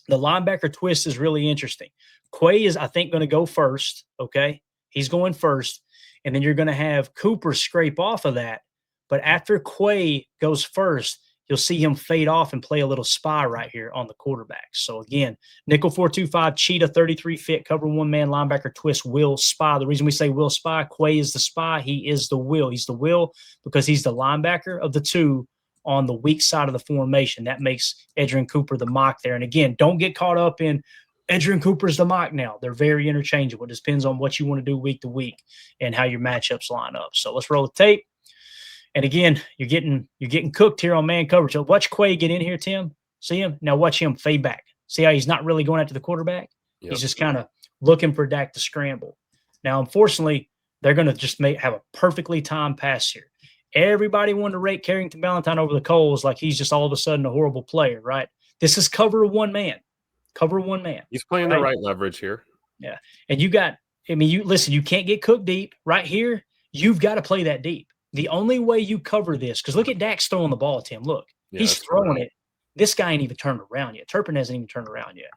[SPEAKER 1] The linebacker twist is really interesting. Quay is, I think, going to go first, okay? He's going first. And then you're going to have Cooper scrape off of that. But after Quay goes first, you'll see him fade off and play a little spy right here on the quarterback. So again, nickel 4-2-5, cheetah 33 fit, cover 1 man, linebacker twist, will spy. The reason we say will spy, Quay is the spy. He is the will. He's the will because he's the linebacker of the 2 on the weak side of the formation. That makes Edgerrin Cooper the mock there. And again, don't get caught up in Edgerrin Cooper's the mock now. They're very interchangeable. It depends on what you want to do week to week and how your matchups line up. So let's roll the tape. And again, you're getting cooked here on man coverage. So watch Quay get in here, Tim. See him? Now watch him fade back. See how he's not really going after the quarterback? Yep. He's just kind of looking for Dak to scramble. Now, unfortunately, they're going to just have a perfectly timed pass here. Everybody wanted to rate Carrington Valentine over the coals like he's just all of a sudden a horrible player, right? This is cover 1 man. Cover 1 man.
[SPEAKER 4] He's playing the right leverage here.
[SPEAKER 1] Yeah. And you can't get cooked deep. Right here, you've got to play that deep. The only way you cover this, because look at Dak's throwing the ball, Tim. Look, he's throwing it. This guy ain't even turned around yet. Turpin hasn't even turned around yet.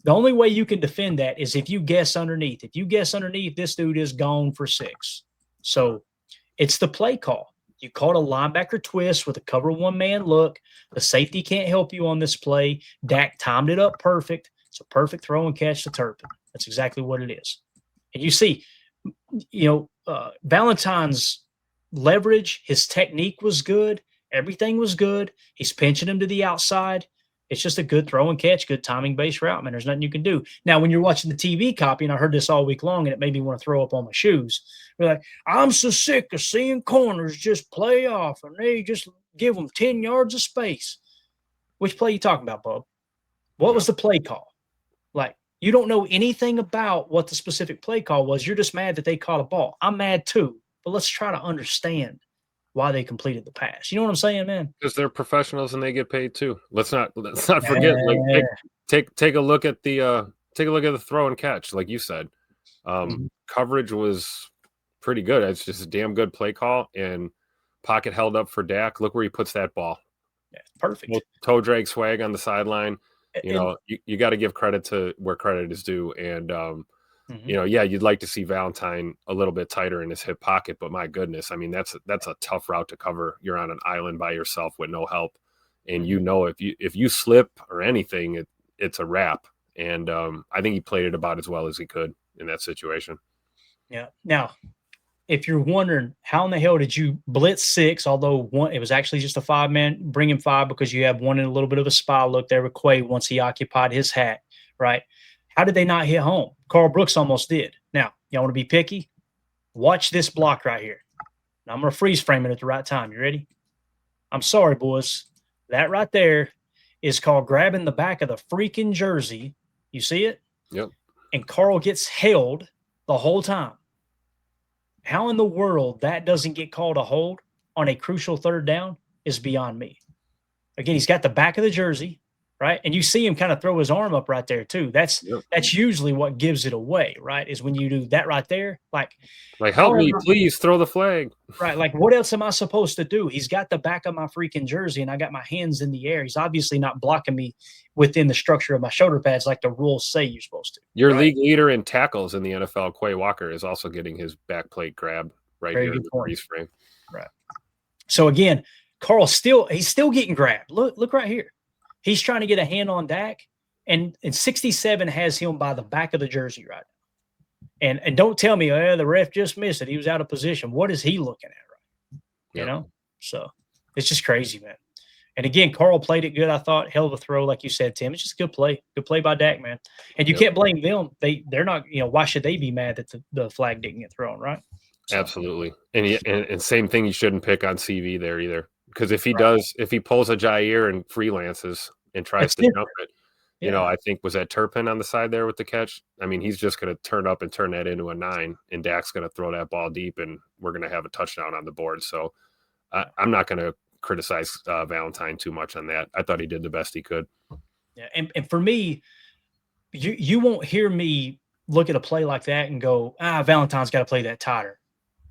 [SPEAKER 1] The only way you can defend that is if you guess underneath. If you guess underneath, this dude is gone for 6. So it's the play call. You caught a linebacker twist with a cover 1 man look. The safety can't help you on this play. Dak timed it up perfect. It's a perfect throw and catch to Turpin. That's exactly what it is. And you see, Valentine's leverage, his technique was good. Everything was good. He's pinching him to the outside. It's just a good throw and catch, good timing-based route, man. There's nothing you can do. Now, when you're watching the TV copy, and I heard this all week long, and it made me want to throw up on my shoes. We're like, I'm so sick of seeing corners just play off, and they just give them 10 yards of space. Which play are you talking about, Bub? What was the play call? Like, you don't know anything about what the specific play call was. You're just mad that they caught a ball. I'm mad too. But let's try to understand why they completed the pass. You know what I'm saying, man?
[SPEAKER 4] Because they're professionals and they get paid too. Let's not forget. Like take a look at the throw and catch, like you said. Coverage was pretty good. It's just a damn good play call and pocket held up for Dak. Look where he puts that ball.
[SPEAKER 1] Yeah, perfect.
[SPEAKER 4] Toe drag swag on the sideline. You got to give credit to where credit is due. And you'd like to see Valentine a little bit tighter in his hip pocket, but my goodness, I mean, that's a tough route to cover. You're on an island by yourself with no help, and if you slip or anything, it's a wrap. And I think he played it about as well as he could in that situation.
[SPEAKER 1] Yeah. Now, if you're wondering how in the hell did you blitz 6, although it was actually just a 5-man, bring him 5 because you have one in a little bit of a spy look there with Quay once he occupied his hat, right? How did they not hit home? Carl Brooks almost did. Now, y'all want to be picky? Watch this block right here. Now, I'm going to freeze frame it at the right time. You ready? I'm sorry, boys. That right there is called grabbing the back of the freaking jersey. You see it?
[SPEAKER 4] Yep.
[SPEAKER 1] And Carl gets held the whole time. How in the world that doesn't get called a hold on a crucial third down is beyond me. Again, he's got the back of the jersey, right? And you see him kind of throw his arm up right there too. That's usually what gives it away, right? Is when you do that right there. Like
[SPEAKER 4] help me, please throw the flag.
[SPEAKER 1] Right. Like, what else am I supposed to do? He's got the back of my freaking jersey and I got my hands in the air. He's obviously not blocking me within the structure of my shoulder pads like the rules say you're supposed to.
[SPEAKER 4] Your league leader in tackles in the NFL, Quay Walker, is also getting his back plate grab here in the freeze frame.
[SPEAKER 1] Right. So again, Carl he's still getting grabbed. Look right here. He's trying to get a hand on Dak, and 67 has him by the back of the jersey right now. And don't tell me, the ref just missed it. He was out of position. What is he looking at, right? You know? So it's just crazy, man. And again, Carl played it good, I thought. Hell of a throw, like you said, Tim. It's just a good play. Good play by Dak, man. And you can't blame them. They're not, why should they be mad that the flag didn't get thrown, right?
[SPEAKER 4] So. Absolutely. And same thing, you shouldn't pick on CV there either. Because if he pulls a Jair and freelances and tries to jump it, I think was that Turpin on the side there with the catch. I mean, he's just going to turn up and turn that into a 9, and Dak's going to throw that ball deep, and we're going to have a touchdown on the board. So I'm not going to criticize Valentine too much on that. I thought he did the best he could.
[SPEAKER 1] Yeah, and for me, you won't hear me look at a play like that and go, Valentine's got to play that tighter.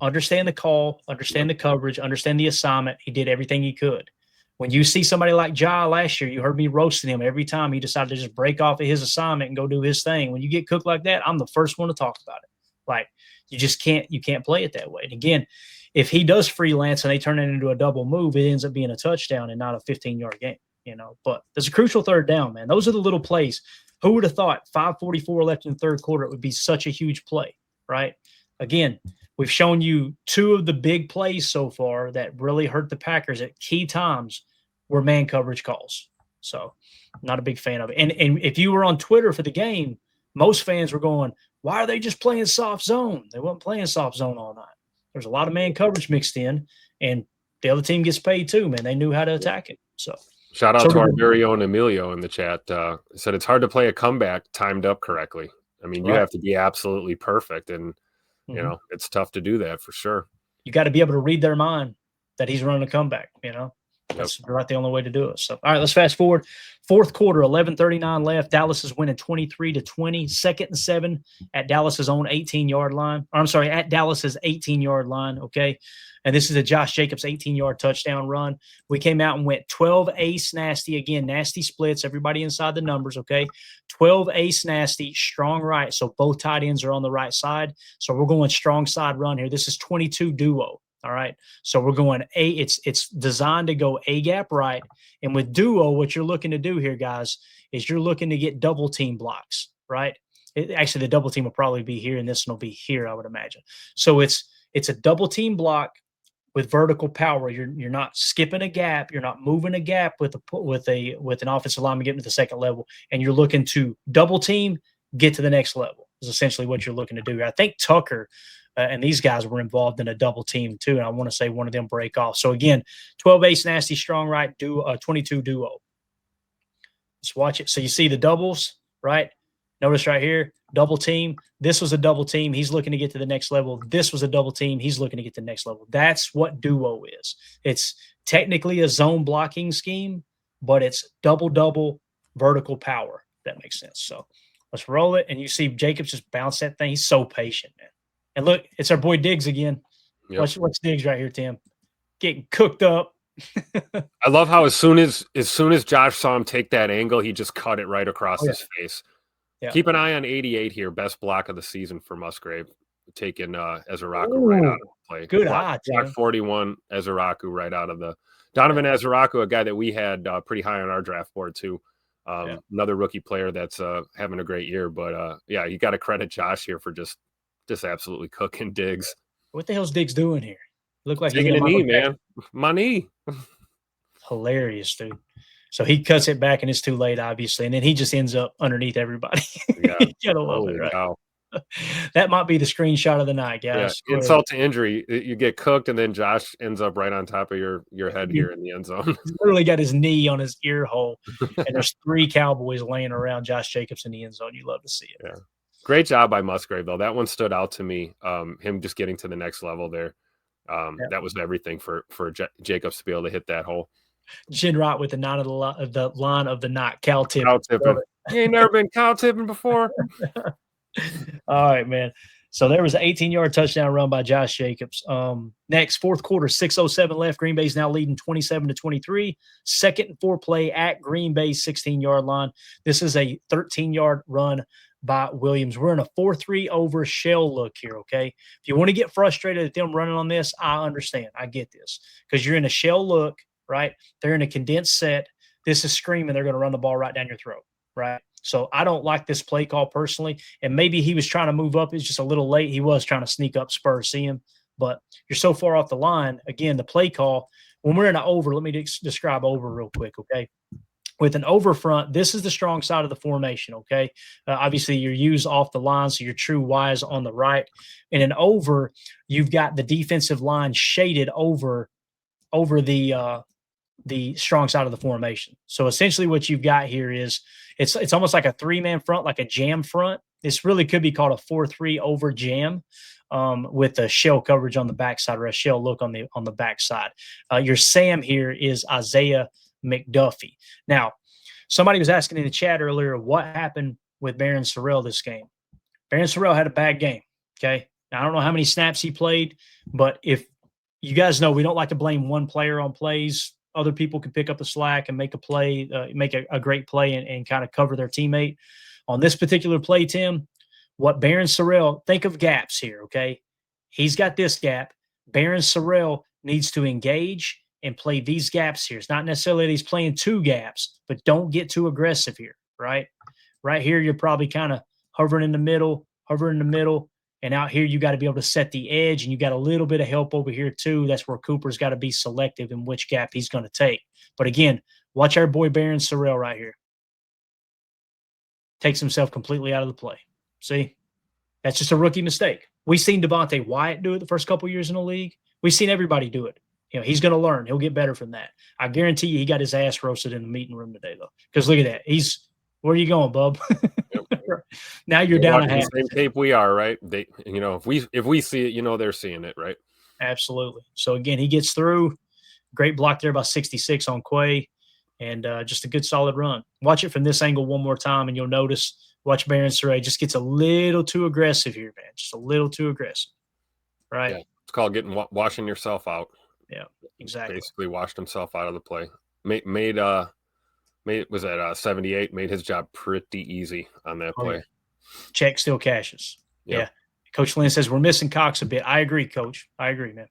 [SPEAKER 1] Understand the call, understand the coverage, understand the assignment. He did everything he could. When you see somebody like Ja last year, you heard me roasting him every time he decided to just break off of his assignment and go do his thing. When you get cooked like that, I'm the first one to talk about it. Like, you can't play it that way. And again, if he does freelance and they turn it into a double move, it ends up being a touchdown and not a 15-yard game, But there's a crucial third down, man. Those are the little plays. Who would have thought 5:44 left in the third quarter, it would be such a huge play, right? Again, we've shown you 2 of the big plays so far that really hurt the Packers at key times were man coverage calls. So not a big fan of it. And if you were on Twitter for the game, most fans were going, why are they just playing soft zone? They weren't playing soft zone all night. There's a lot of man coverage mixed in, and the other team gets paid too, man. They knew how to attack it. So
[SPEAKER 4] shout out to our very own Emilio in the chat. Said it's hard to play a comeback timed up correctly. I mean, you have to be absolutely perfect, and it's tough to do that for sure.
[SPEAKER 1] You got to be able to read their mind that he's running a comeback, That's about the only way to do it. So, all right, let's fast forward. Fourth quarter, 11:39 left. Dallas is winning 23-20. 2nd and 7 at Dallas's own 18-yard line. Or, I'm sorry, at Dallas's 18-yard line, okay? And this is a Josh Jacobs 18-yard touchdown run. We came out and went 12 ace nasty. Again, nasty splits. Everybody inside the numbers, okay? 12 ace nasty, strong right. So both tight ends are on the right side. So we're going strong side run here. This is 22 duo. All right. So we're going it's designed to go A gap right. And with duo, what you're looking to do here, guys, is you're looking to get double team blocks, right? Actually, the double team will probably be here, and this one will be here, I would imagine. So it's a double team block with vertical power. You're not skipping a gap. You're not moving a gap with an offensive lineman getting to the second level, and you're looking to double team, get to the next level. Is essentially what you're looking to do. I think Tucker and these guys were involved in a double team too, and I want to say one of them break off. So again, 12 ace nasty strong right, 22 duo. Let's watch it. So you see the doubles, right? Notice right here, double team. This was a double team. He's looking to get to the next level. This was a double team. He's looking to get to the next level. That's what duo is. It's technically a zone blocking scheme, but it's double vertical power. If that makes sense. So let's roll it. And you see Jacobs just bounce that thing. He's so patient, man. And look, it's our boy Diggs again. Yep. Watch Diggs right here, Tim. Getting cooked up.
[SPEAKER 4] I love how as soon as Josh saw him take that angle, he just cut it right across his face. Yeah. Keep an eye on 88 here, best block of the season for Musgrave, taking Ezeraku right out of the play.
[SPEAKER 1] Good eye,
[SPEAKER 4] block 41, Ezeraku right out of the Donovan Ezeraku, a guy that we had pretty high on our draft board too. Another rookie player that's having a great year, but you got to credit Josh here for just absolutely cooking Diggs.
[SPEAKER 1] What the hell's Diggs doing here? Look like
[SPEAKER 4] taking a knee, man. My knee.
[SPEAKER 1] Hilarious, dude. So he cuts it back, and it's too late, obviously, and then he just ends up underneath everybody.
[SPEAKER 4] Yeah,
[SPEAKER 1] you gotta love it, right?
[SPEAKER 4] Wow.
[SPEAKER 1] That might be the screenshot of the night,
[SPEAKER 4] Yeah,
[SPEAKER 1] guys. Go ahead.
[SPEAKER 4] insult to injury. You get cooked, and then Josh ends up right on top of your head here in the end zone.
[SPEAKER 1] He's literally got his knee on his ear hole, and there's 3 Cowboys laying around Josh Jacobs in the end zone. You love to see it.
[SPEAKER 4] Yeah. Great job by Musgrave, though. That one stood out to me. Him just getting to the next level there. That was everything for Jacobs to be able to hit that hole.
[SPEAKER 1] Chin right with the line of the night. Cow tipping.
[SPEAKER 4] Cow tipping. You ain't never been cow tipping before.
[SPEAKER 1] All right, man. So there was an 18-yard touchdown run by Josh Jacobs. Next, fourth quarter, 6:07 left. Green Bay's now leading 27-23. Second and 4 play at Green Bay's 16-yard line. This is a 13-yard run by Williams. We're in a 4-3 over shell look here, okay? If you want to get frustrated at them running on this, I understand. I get this because you're in a shell look, right? They're in a condensed set. This is screaming. They're going to run the ball right down your throat, right? So I don't like this play call personally. And maybe he was trying to move up. It's just a little late. He was trying to sneak up Spurs, see him. But you're so far off the line. Again, the play call, when we're in an over, let me describe over real quick, okay? With an over front, this is the strong side of the formation, okay? Obviously, you're used off the line, so your true Y is on the right. In an over, you've got the defensive line shaded over the strong side of the formation. So essentially what you've got here is it's almost like a 3-man front, like a jam front. This really could be called a 4-3 over jam with a shell coverage on the backside or a shell look on the backside. Your Sam here is Isaiah McDuffie. Now, somebody was asking in the chat earlier what happened with Baron Sorrell this game. Baron Sorrell had a bad game, okay? Now, I don't know how many snaps he played, but if you guys know we don't like to blame one player on plays. Other people can pick up the slack and make a play, make a great play and kind of cover their teammate. On this particular play, Tim, what Baron Sorrell, think of gaps here, okay? He's got this gap. Baron Sorrell needs to engage and play these gaps here. It's not necessarily that he's playing 2 gaps, but don't get too aggressive here, right? Right here, you're probably kind of hovering in the middle. And out here, you got to be able to set the edge, and you got a little bit of help over here too. That's where Cooper's got to be selective in which gap he's going to take. But again, watch our boy Baron Sorrell right here. Takes himself completely out of the play. See? That's just a rookie mistake. We've seen Devontae Wyatt do it the first couple years in the league. We've seen everybody do it. You know, he's going to learn. He'll get better from that. I guarantee you he got his ass roasted in the meeting room today, though. Because look at that. Where are you going, bub? Now you're down a half.
[SPEAKER 4] The same tape we are, right? They, if we see it, they're seeing it, right?
[SPEAKER 1] Absolutely. So again, he gets through. Great block there by 66 on Quay, and just a good solid run. Watch it from this angle one more time, and you'll notice. Watch Baron Sorrell just gets a little too aggressive here, man. Just a little too aggressive, right?
[SPEAKER 4] Yeah, it's called washing yourself out.
[SPEAKER 1] Yeah, exactly.
[SPEAKER 4] Basically, washed himself out of the play. Made was at 78. Made his job pretty easy on that play.
[SPEAKER 1] Yeah. Check still cashes.
[SPEAKER 4] Yep.
[SPEAKER 1] Yeah. Coach Lynn says we're missing Cox a bit. I agree, Coach. I agree, man.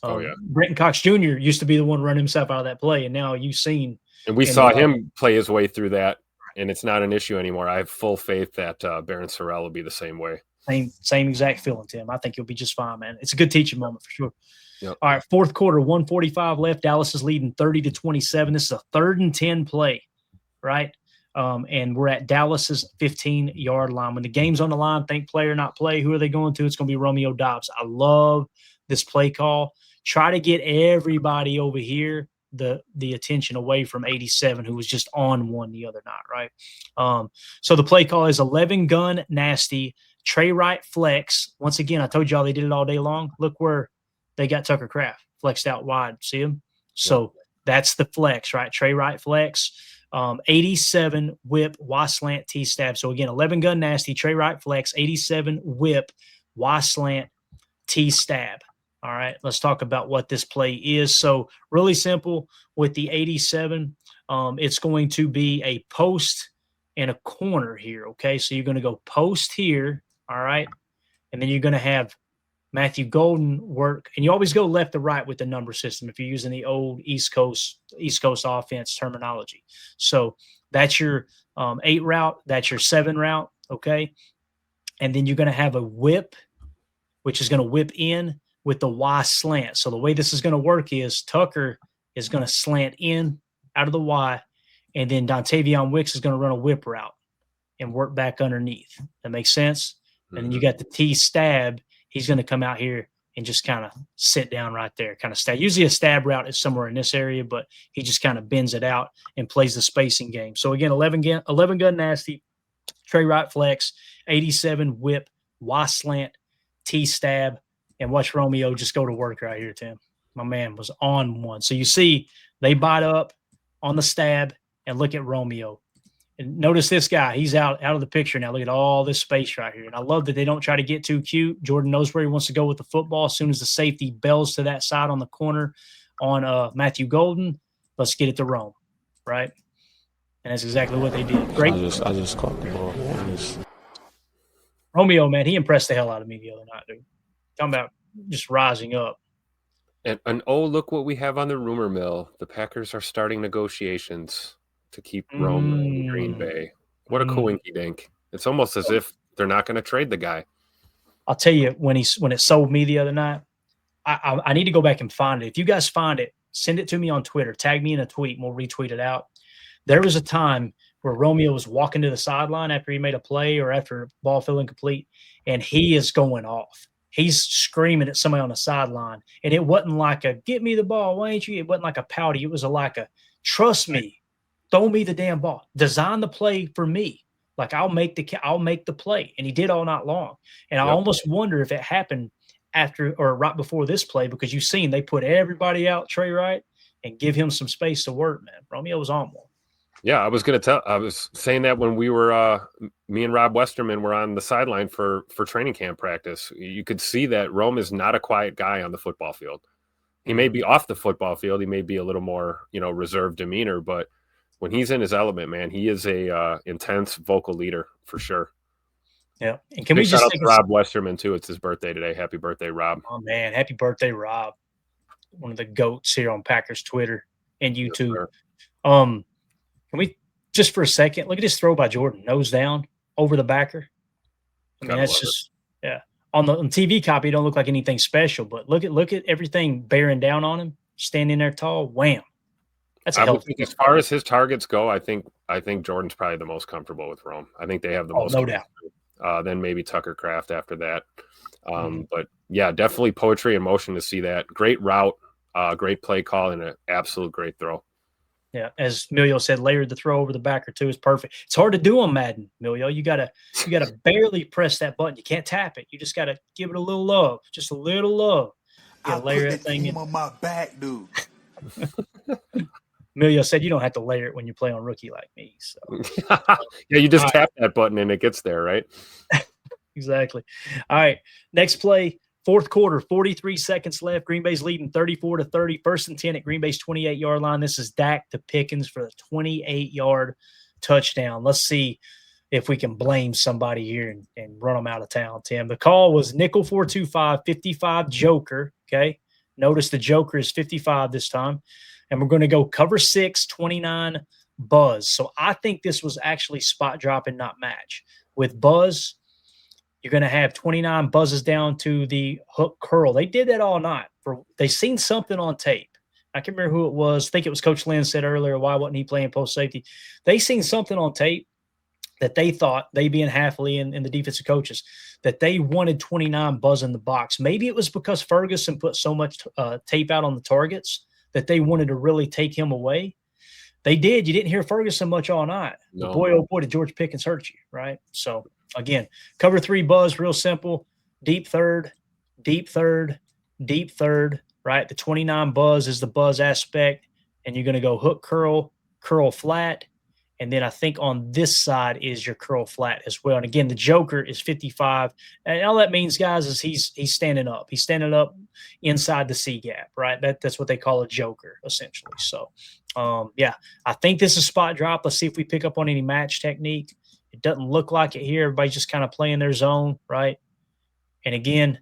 [SPEAKER 4] Yeah.
[SPEAKER 1] Brenton Cox Jr. used to be the one running himself out of that play, and now you've seen.
[SPEAKER 4] And we saw him play his way through that, and it's not an issue anymore. I have full faith that Baron Sorrell will be the same way.
[SPEAKER 1] Same exact feeling, Tim. I think you'll be just fine, man. It's a good teaching moment for sure.
[SPEAKER 4] Yep.
[SPEAKER 1] All right, fourth quarter, 1:45 left. Dallas is leading 30-27. This is a 3rd and 10 play, right? And we're at Dallas's 15-yard line. When the game's on the line, think play or not play. Who are they going to? It's going to be Romeo Doubs. I love this play call. Try to get everybody over here the attention away from 87, who was just on one the other night, right? So the play call is 11 gun nasty, Trey Wright flex. Once again, I told y'all they did it all day long. Look where they got Tucker Kraft flexed out wide. See him? So that's the flex, right? Trey Wright flex. 87 whip, Y slant, T stab. So again, 11 gun nasty, Trey Wright flex, 87 whip, Y slant, T stab. All right, let's talk about what this play is. So really simple with the 87. It's going to be a post and a corner here. Okay, so you're going to go post here. All right, and then you're going to have Matthew Golden work, and you always go left to right with the number system if you're using the old East Coast offense terminology. So that's your 8 route, that's your 7 route, okay? And then you're going to have a whip, which is going to whip in with the Y slant. So the way this is going to work is Tucker is going to slant in out of the Y, and then Dontavion Wicks is going to run a whip route and work back underneath. That makes sense? And then you got the T stab. He's going to come out here and just kind of sit down right there, kind of stab. Usually a stab route is somewhere in this area, but he just kind of bends it out and plays the spacing game. So again, 11 gun nasty, Trey right flex, 87 whip, Y slant, T stab, and watch Romeo just go to work right here, Tim. My man was on one. So you see they bite up on the stab, and look at Romeo. And notice this guy, he's out of the picture now. Look at all this space right here. And I love that they don't try to get too cute. Jordan knows where he wants to go with the football. As soon as the safety bells to that side on the corner on Matthew Golden, let's get it to Rome, right? And that's exactly what they did. Great.
[SPEAKER 3] I just caught the ball.
[SPEAKER 1] Romeo, man, he impressed the hell out of me the other night, dude. Talking about just rising up.
[SPEAKER 4] And oh, look what we have on the rumor mill. The Packers are starting negotiations to keep Rome in Green Bay. What a coinky dink. It's almost as if they're not going to trade the guy.
[SPEAKER 1] I'll tell you, when it sold me the other night, I need to go back and find it. If you guys find it, send it to me on Twitter. Tag me in a tweet, and we'll retweet it out. There was a time where Romeo was walking to the sideline after he made a play or after a ball fell incomplete, and he is going off. He's screaming at somebody on the sideline, and it wasn't like a "get me the ball, why ain't you?" It wasn't like a pouty. It was like a "trust me, throw me the damn ball, design the play for me. Like I'll make the play." And he did all night long. And I almost wonder if it happened after or right before this play, because you've seen they put everybody out, Trey Wright, and give him some space to work. Man, Romeo was on one.
[SPEAKER 4] Yeah, I was saying that when we were, me and Rob Westerman were on the sideline for training camp practice. You could see that Rome is not a quiet guy on the football field. He may be off the football field. He may be a little more, reserved demeanor, but when he's in his element, man, he is a intense vocal leader for sure.
[SPEAKER 1] Yeah. And can we just
[SPEAKER 4] shout out to Rob Westerman too? It's his birthday today. Happy birthday, Rob.
[SPEAKER 1] Oh man, happy birthday, Rob. One of the GOATs here on Packers Twitter and YouTube. Yes, can we just for a second look at this throw by Jordan, nose down over the backer? I mean, that's just on the TV copy, it don't look like anything special, but look at everything bearing down on him, standing there tall, wham. That's a healthy.
[SPEAKER 4] As far as his targets go, I think Jordan's probably the most comfortable with Rome. I think they have the most,
[SPEAKER 1] no doubt.
[SPEAKER 4] Then maybe Tucker Kraft after that. But yeah, definitely poetry in motion to see that. Great route, great play call, and an absolute great throw.
[SPEAKER 1] Yeah, as Milio said, layered the throw over the backer too is perfect. It's hard to do on Madden, Milio. You gotta barely press that button. You can't tap it. You just gotta give it a little love, just a little love. You gotta layer that thing in.
[SPEAKER 5] On my back, dude.
[SPEAKER 1] Milio said you don't have to layer it when you play on rookie like me. So
[SPEAKER 4] yeah, you just tap that button and it gets there, right?
[SPEAKER 1] Exactly. All right, next play. Fourth quarter, 43 seconds left. Green Bay's leading 34-30. First and 10 at Green Bay's 28-yard line. This is Dak to Pickens for the 28-yard touchdown. Let's see if we can blame somebody here and run them out of town, Tim. The call was nickel 425, 55 joker, okay? Notice the joker is 55 this time. And we're going to go cover 6, 29 buzz. So I think this was actually spot drop and not match. With buzz, you're going to have 29 buzzes down to the hook curl. They did that all night. They seen something on tape. I can't remember who it was. I think it was Coach Lynn said earlier, why wasn't he playing post safety? They seen something on tape that they thought, they being Halfley and the defensive coaches, that they wanted 29 buzz in the box. Maybe it was because Ferguson put so much tape out on the targets that they wanted to really take him away. They did. You didn't hear Ferguson much all night. No. But boy, oh boy, did George Pickens hurt you, right? So, again, cover 3 buzz, real simple. Deep third, deep third, deep third, right? The 29 buzz is the buzz aspect, and you're going to go hook curl, curl flat, and then I think on this side is your curl flat as well. And, again, the joker is 55. And all that means, guys, is he's standing up. He's standing up inside the C gap, right? That's what they call a joker, essentially. So, yeah, I think this is spot drop. Let's see if we pick up on any match technique. It doesn't look like it here. Everybody's just kind of playing their zone, right? And, again,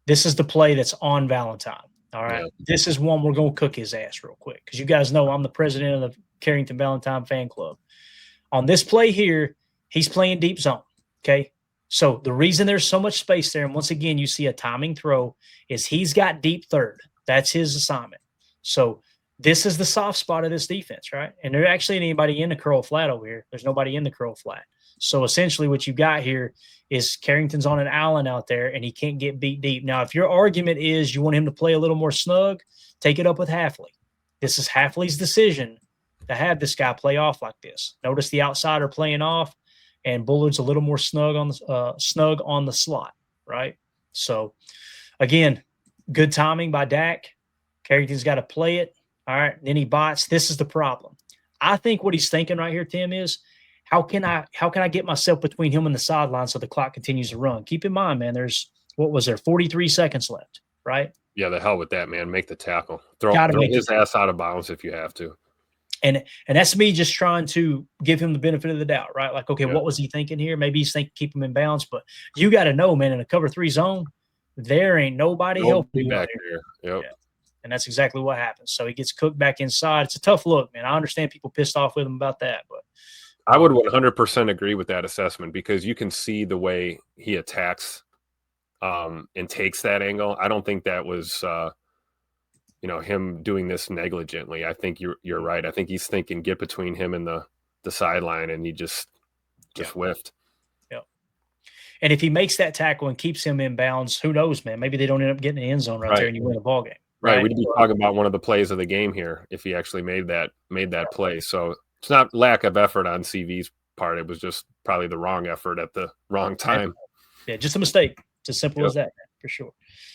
[SPEAKER 1] this is the play that's on Valentine, all right? Yeah. This is one we're going to cook his ass real quick because you guys know I'm the president of the Carrington Valentine fan club. On this play here, he's playing deep zone, okay? So the reason there's so much space there, and once again, you see a timing throw, is he's got deep third. That's his assignment. So This is the soft spot of this defense, right? And there actually ain't anybody in the curl flat over here. There's nobody in the curl flat. So essentially what you got here is Carrington's on an island out there and he can't get beat deep. Now, if your argument is you want him to play a little more snug, take it up with Halfley. This is Halfley's decision to have this guy play off like this. Notice the outsider playing off and Bullard's a little more snug on the slot, right? So again, good timing by Dak. Carrington's got to play it. All right. Then he bots. This is the problem. I think what he's thinking right here, Tim, is how can I get myself between him and the sideline so the clock continues to run? Keep in mind, man, there's 43 seconds left, right?
[SPEAKER 4] Yeah, the hell with that, man. Make the tackle. Throw his ass out of bounds if you have to.
[SPEAKER 1] And that's me just trying to give him the benefit of the doubt, right? Like, okay, what was he thinking here? Maybe he's thinking keep him in bounds, but you got to know, man, in a cover 3 zone, there ain't nobody helping you
[SPEAKER 4] back here. Yep.
[SPEAKER 1] Yeah. And that's exactly what happens. So he gets cooked back inside. It's a tough look, man. I understand people pissed off with him about that, but
[SPEAKER 4] I would 100% agree with that assessment because you can see the way he attacks and takes that angle. I don't think that was him doing this negligently. I think you're right. I think he's thinking get between him and the sideline, and he just whiffed.
[SPEAKER 1] Yep. And if he makes that tackle and keeps him in bounds, who knows, man? Maybe they don't end up getting the end zone right there and you win the ball game.
[SPEAKER 4] Right. We'd be talking about one of the plays of the game here if he actually made that play. So it's not lack of effort on CV's part. It was just probably the wrong effort at the wrong time.
[SPEAKER 1] Yeah, just a mistake. It's as simple as that, man, for sure.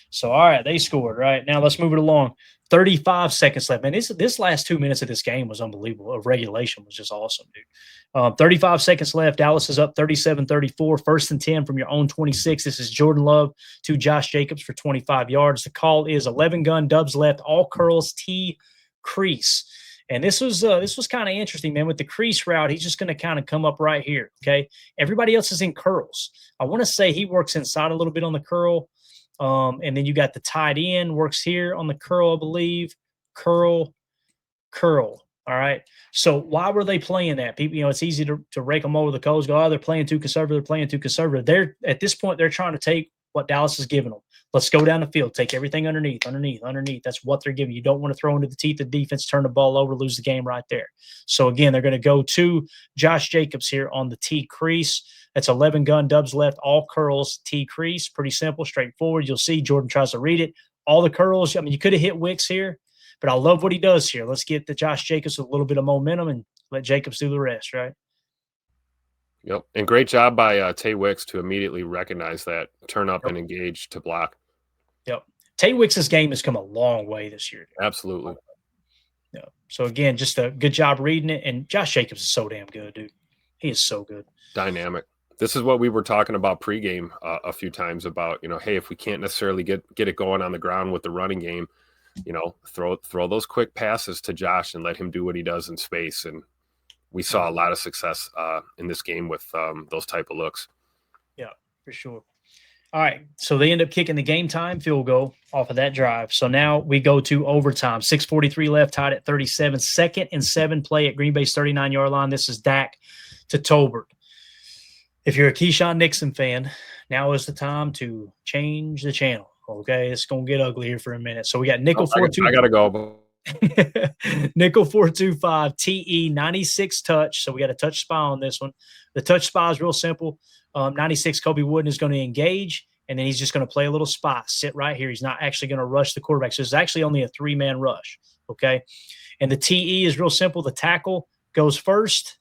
[SPEAKER 1] So, all right, they scored. Right now, let's move it along. 35 seconds left. Man, this last 2 minutes of this game was unbelievable. Of regulation was just awesome, dude. 35 seconds left. Dallas is up 37-34. 1st and 10 from your own 26. This is Jordan Love to Josh Jacobs for 25 yards. The call is 11 gun, dubs left, all curls, T crease. And this was kind of interesting, man. With the crease route, he's just going to kind of come up right here, okay? Everybody else is in curls. I want to say he works inside a little bit on the curl. And then you got the tight end works here on the curl, I believe. Curl. All right. So why were they playing that? People, it's easy to rake them over the coals. Go, they're playing too conservative. They're at this point, they're trying to take what Dallas is giving them. Let's go down the field, take everything underneath. That's what they're giving. You don't want to throw into the teeth of defense, turn the ball over, lose the game right there. So again, they're going to go to Josh Jacobs here on the T crease. That's 11 gun, dubs left, all curls, T crease. Pretty simple, straightforward. You'll see Jordan tries to read it. All the curls. I mean, you could have hit Wicks here, but I love what he does here. Let's get the Josh Jacobs with a little bit of momentum and let Jacobs do the rest, right?
[SPEAKER 4] Yep. And great job by Tay Wicks to immediately recognize that, turn up and engage to block.
[SPEAKER 1] Yep. Tay Wicks' game has come a long way this year. Dude.
[SPEAKER 4] Absolutely.
[SPEAKER 1] Yeah. So, again, just a good job reading it. And Josh Jacobs is so damn good, dude. He is so good.
[SPEAKER 4] Dynamic. This is what we were talking about pregame a few times about, hey, if we can't necessarily get it going on the ground with the running game, throw those quick passes to Josh and let him do what he does in space. And we saw a lot of success in this game with those type of looks.
[SPEAKER 1] Yeah, for sure. All right, so they end up kicking the game time field goal off of that drive. So now we go to overtime. 6:43 left, tied at 37. 2nd and 7 play at Green Bay's 39-yard line. This is Dak to Tolbert. If you're a Keyshawn Nixon fan, now is the time to change the channel. Okay, it's going to get ugly here for a minute. So we got nickel 4-2.
[SPEAKER 4] I got to go.
[SPEAKER 1] Nickel 4-2-5 TE 96 touch. So we got a touch spy on this one. The touch spy is real simple. 96 Kobe Wooden is going to engage, and then he's just going to play a little spy. Sit right here. He's not actually going to rush the quarterback. So it's actually only a 3-man rush. Okay, and the TE is real simple. The tackle goes first,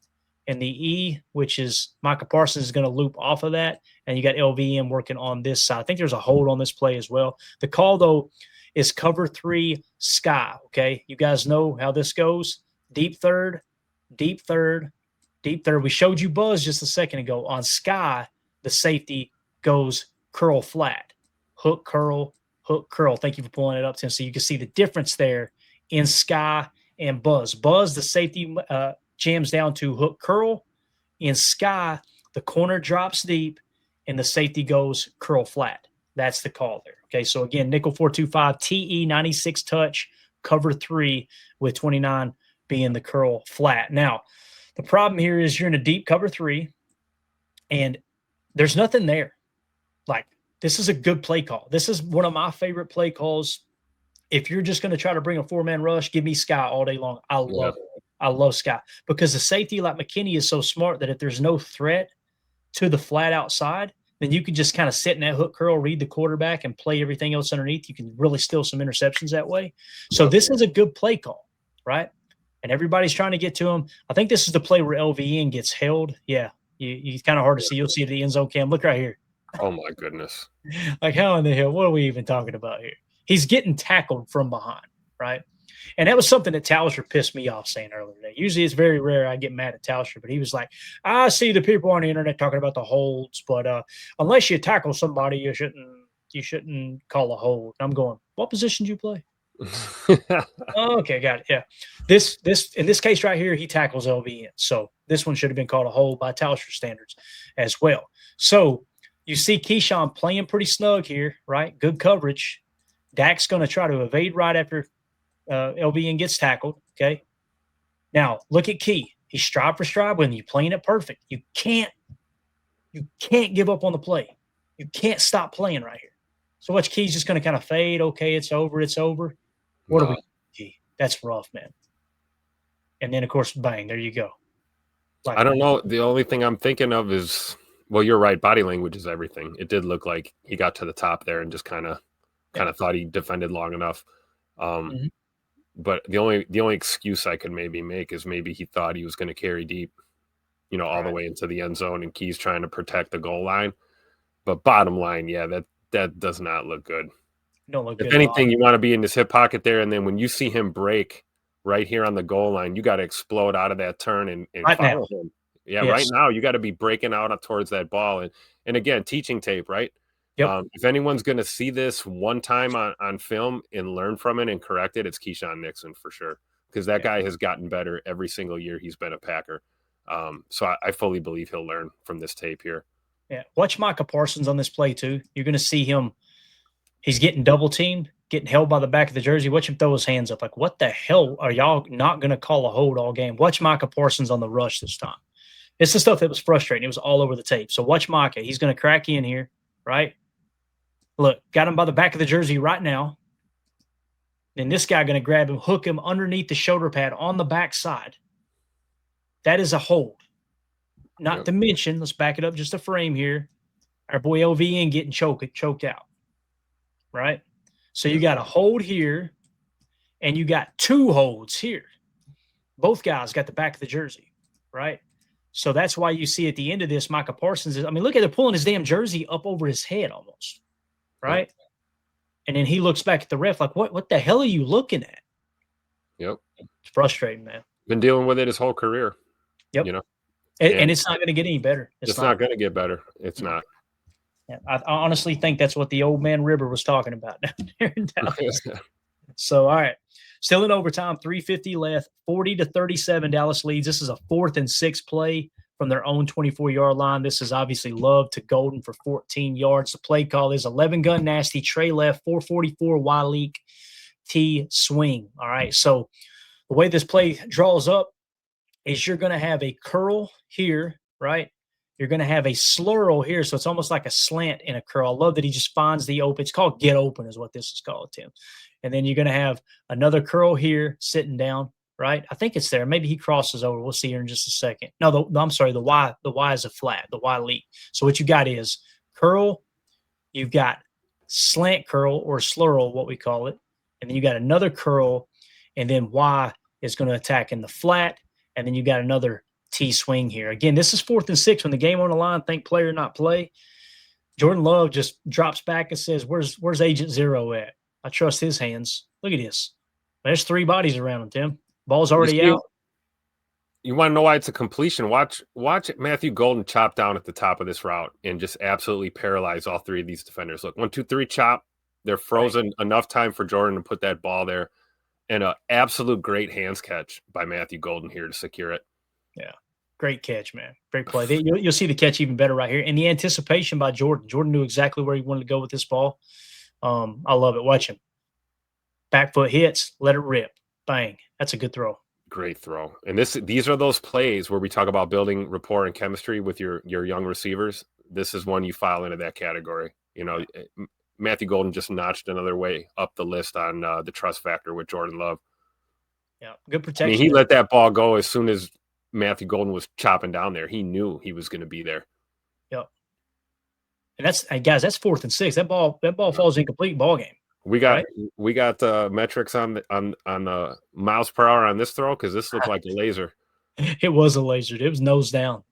[SPEAKER 1] and the E, which is Micah Parsons, is going to loop off of that. And you got LVM working on this side. I think there's a hold on this play as well. The call, though, is cover 3 sky, okay? You guys know how this goes. Deep third, deep third, deep third. We showed you Buzz just a second ago. On sky, the safety goes curl flat. Hook, curl, hook, curl. Thank you for pulling it up, Tim. So you can see the difference there in sky and Buzz. Buzz, the safety jams down to hook, curl. In sky, the corner drops deep, and the safety goes curl flat. That's the call there. Okay, so again, nickel 4-2-5, TE 96 touch, cover 3 with 29 being the curl flat. Now, the problem here is you're in a deep cover 3, and there's nothing there. Like, this is a good play call. This is one of my favorite play calls if you're just going to try to bring a 4-man rush, give me Sky all day long. I
[SPEAKER 4] Yeah.
[SPEAKER 1] love it. I love Sky because the safety like McKinney is so smart that if there's no threat to the flat outside, then you can just kind of sit in that hook curl, read the quarterback, and play everything else underneath. You can really steal some interceptions that way. So
[SPEAKER 4] Yep.
[SPEAKER 1] this is a good play call, right? And everybody's trying to get to him. I think this is the play where LVN gets held. Yeah, you kind of hard to see. You'll see it at the end zone cam. Look right here.
[SPEAKER 4] Oh my goodness.
[SPEAKER 1] Like, how in the hell? What are we even talking about here? He's getting tackled from behind, right? And that was something that Tauscher pissed me off saying earlier today. Usually it's very rare I get mad at Tauscher, but he was like, I see the people on the internet talking about the holds, but unless you tackle somebody, you shouldn't call a hold. I'm going, what position do you play? Oh, okay, got it. Yeah. This in this case right here, he tackles LVN. So this one should have been called a hold by Tauscher standards as well. So you see Keyshawn playing pretty snug here, right? Good coverage. Dak's going to try to evade right after LVN gets tackled. Okay. Now look at Key. He's stride for stride when you're playing it perfect. You can't give up on the play. You can't stop playing right here. So watch Key's just going to kind of fade. Okay, it's over. It's over. What do we do, Key? That's rough, man. And then of course, bang, there you go. Like,
[SPEAKER 4] I don't know. The only thing I'm thinking of is, well, you're right. Body language is everything. It did look like he got to the top there and just kind of thought he defended long enough. But the only excuse I could maybe make is maybe he thought he was going to carry deep, all the way into the end zone, and Key's trying to protect the goal line. But bottom line, yeah, that does not look good.
[SPEAKER 1] Don't look good.
[SPEAKER 4] If anything, you want to be in his hip pocket there, and then when you see him break right here on the goal line, you got to explode out of that turn and
[SPEAKER 1] right
[SPEAKER 4] follow
[SPEAKER 1] now.
[SPEAKER 4] him. Yeah,
[SPEAKER 1] Yes.
[SPEAKER 4] right now you got to be breaking out towards that ball, and again, teaching tape, right?
[SPEAKER 1] Yep.
[SPEAKER 4] If anyone's going to see this one time on film and learn from it and correct it, it's Keyshawn Nixon for sure, because that guy has gotten better every single year he's been a Packer. So I fully believe he'll learn from this tape here.
[SPEAKER 1] Yeah. Watch Micah Parsons on this play too. You're going to see him. He's getting double teamed, getting held by the back of the jersey. Watch him throw his hands up. Like, what the hell are y'all not going to call a hold all game? Watch Micah Parsons on the rush this time. It's the stuff that was frustrating. It was all over the tape. So watch Micah. He's going to crack in here, right? Look, got him by the back of the jersey right now. Then this guy going to grab him, hook him underneath the shoulder pad on the backside. That is a hold. Not to mention, let's back it up just a frame here. Our boy LVN getting choked out. Right? So you got a hold here, and you got two holds here. Both guys got the back of the jersey, right? So that's why you see at the end of this, Micah Parsons is, look at they're pulling his damn jersey up over his head almost, right? Yep. And then he looks back at the ref like, what the hell are you looking at?
[SPEAKER 4] Yep.
[SPEAKER 1] It's frustrating, man.
[SPEAKER 4] Been dealing with it his whole career.
[SPEAKER 1] Yep. And it's not going to get any better.
[SPEAKER 4] It's not going to get better. It's not.
[SPEAKER 1] Yeah, I honestly think that's what the old man River was talking about down there in Dallas. So, all right. Still in overtime, 3:50 left, 40-37 Dallas leads. This is a 4th and 6 play from their own 24-yard line. This is obviously Love to Golden for 14 yards. The play call is 11 gun nasty, Trey left, 444 Y leak, T swing. All right. So the way this play draws up is you're going to have a curl here, right? You're going to have a slurl here. So it's almost like a slant in a curl. I love that he just finds the open. It's called get open is what this is called, Tim. And then you're going to have another curl here sitting down, right? I think it's there. Maybe he crosses over. We'll see here in just a second. No, I'm sorry. The Y is a flat, the Y leak. So what you got is curl. You've got slant curl or slurl, what we call it. And then you got another curl. And then Y is going to attack in the flat. And then you got another T swing here. Again, this is 4th and 6 when the game on the line, think play or not play. Jordan Love just drops back and says, where's Agent Zero at? I trust his hands. Look at this. There's 3 bodies around him, Tim. Ball's already out.
[SPEAKER 4] You want to know why it's a completion? Watch Matthew Golden chop down at the top of this route and just absolutely paralyze all 3 of these defenders. Look, 1, 2, 3, chop. They're frozen enough time for Jordan to put that ball there. And an absolute great hands catch by Matthew Golden here to secure it.
[SPEAKER 1] Yeah. Great catch, man. Great play. You'll see the catch even better right here. And the anticipation by Jordan. Jordan knew exactly where he wanted to go with this ball. I love it. Watch him. Back foot hits, let it rip. Bang. That's a good throw.
[SPEAKER 4] Great throw. And these are those plays where we talk about building rapport and chemistry with your young receivers. This is one you file into that category. Matthew Golden just notched another way up the list on the trust factor with Jordan Love.
[SPEAKER 1] Yeah, good
[SPEAKER 4] I
[SPEAKER 1] protection.
[SPEAKER 4] mean, he let that ball go as soon as Matthew Golden was chopping down there. He knew he was going to be there.
[SPEAKER 1] Yep. And guys, that's 4th and 6. That ball falls incomplete ball game.
[SPEAKER 4] We got
[SPEAKER 1] right?
[SPEAKER 4] we got metrics on the miles per hour on this throw because this looked like a laser.
[SPEAKER 1] It was a laser. It was nose down.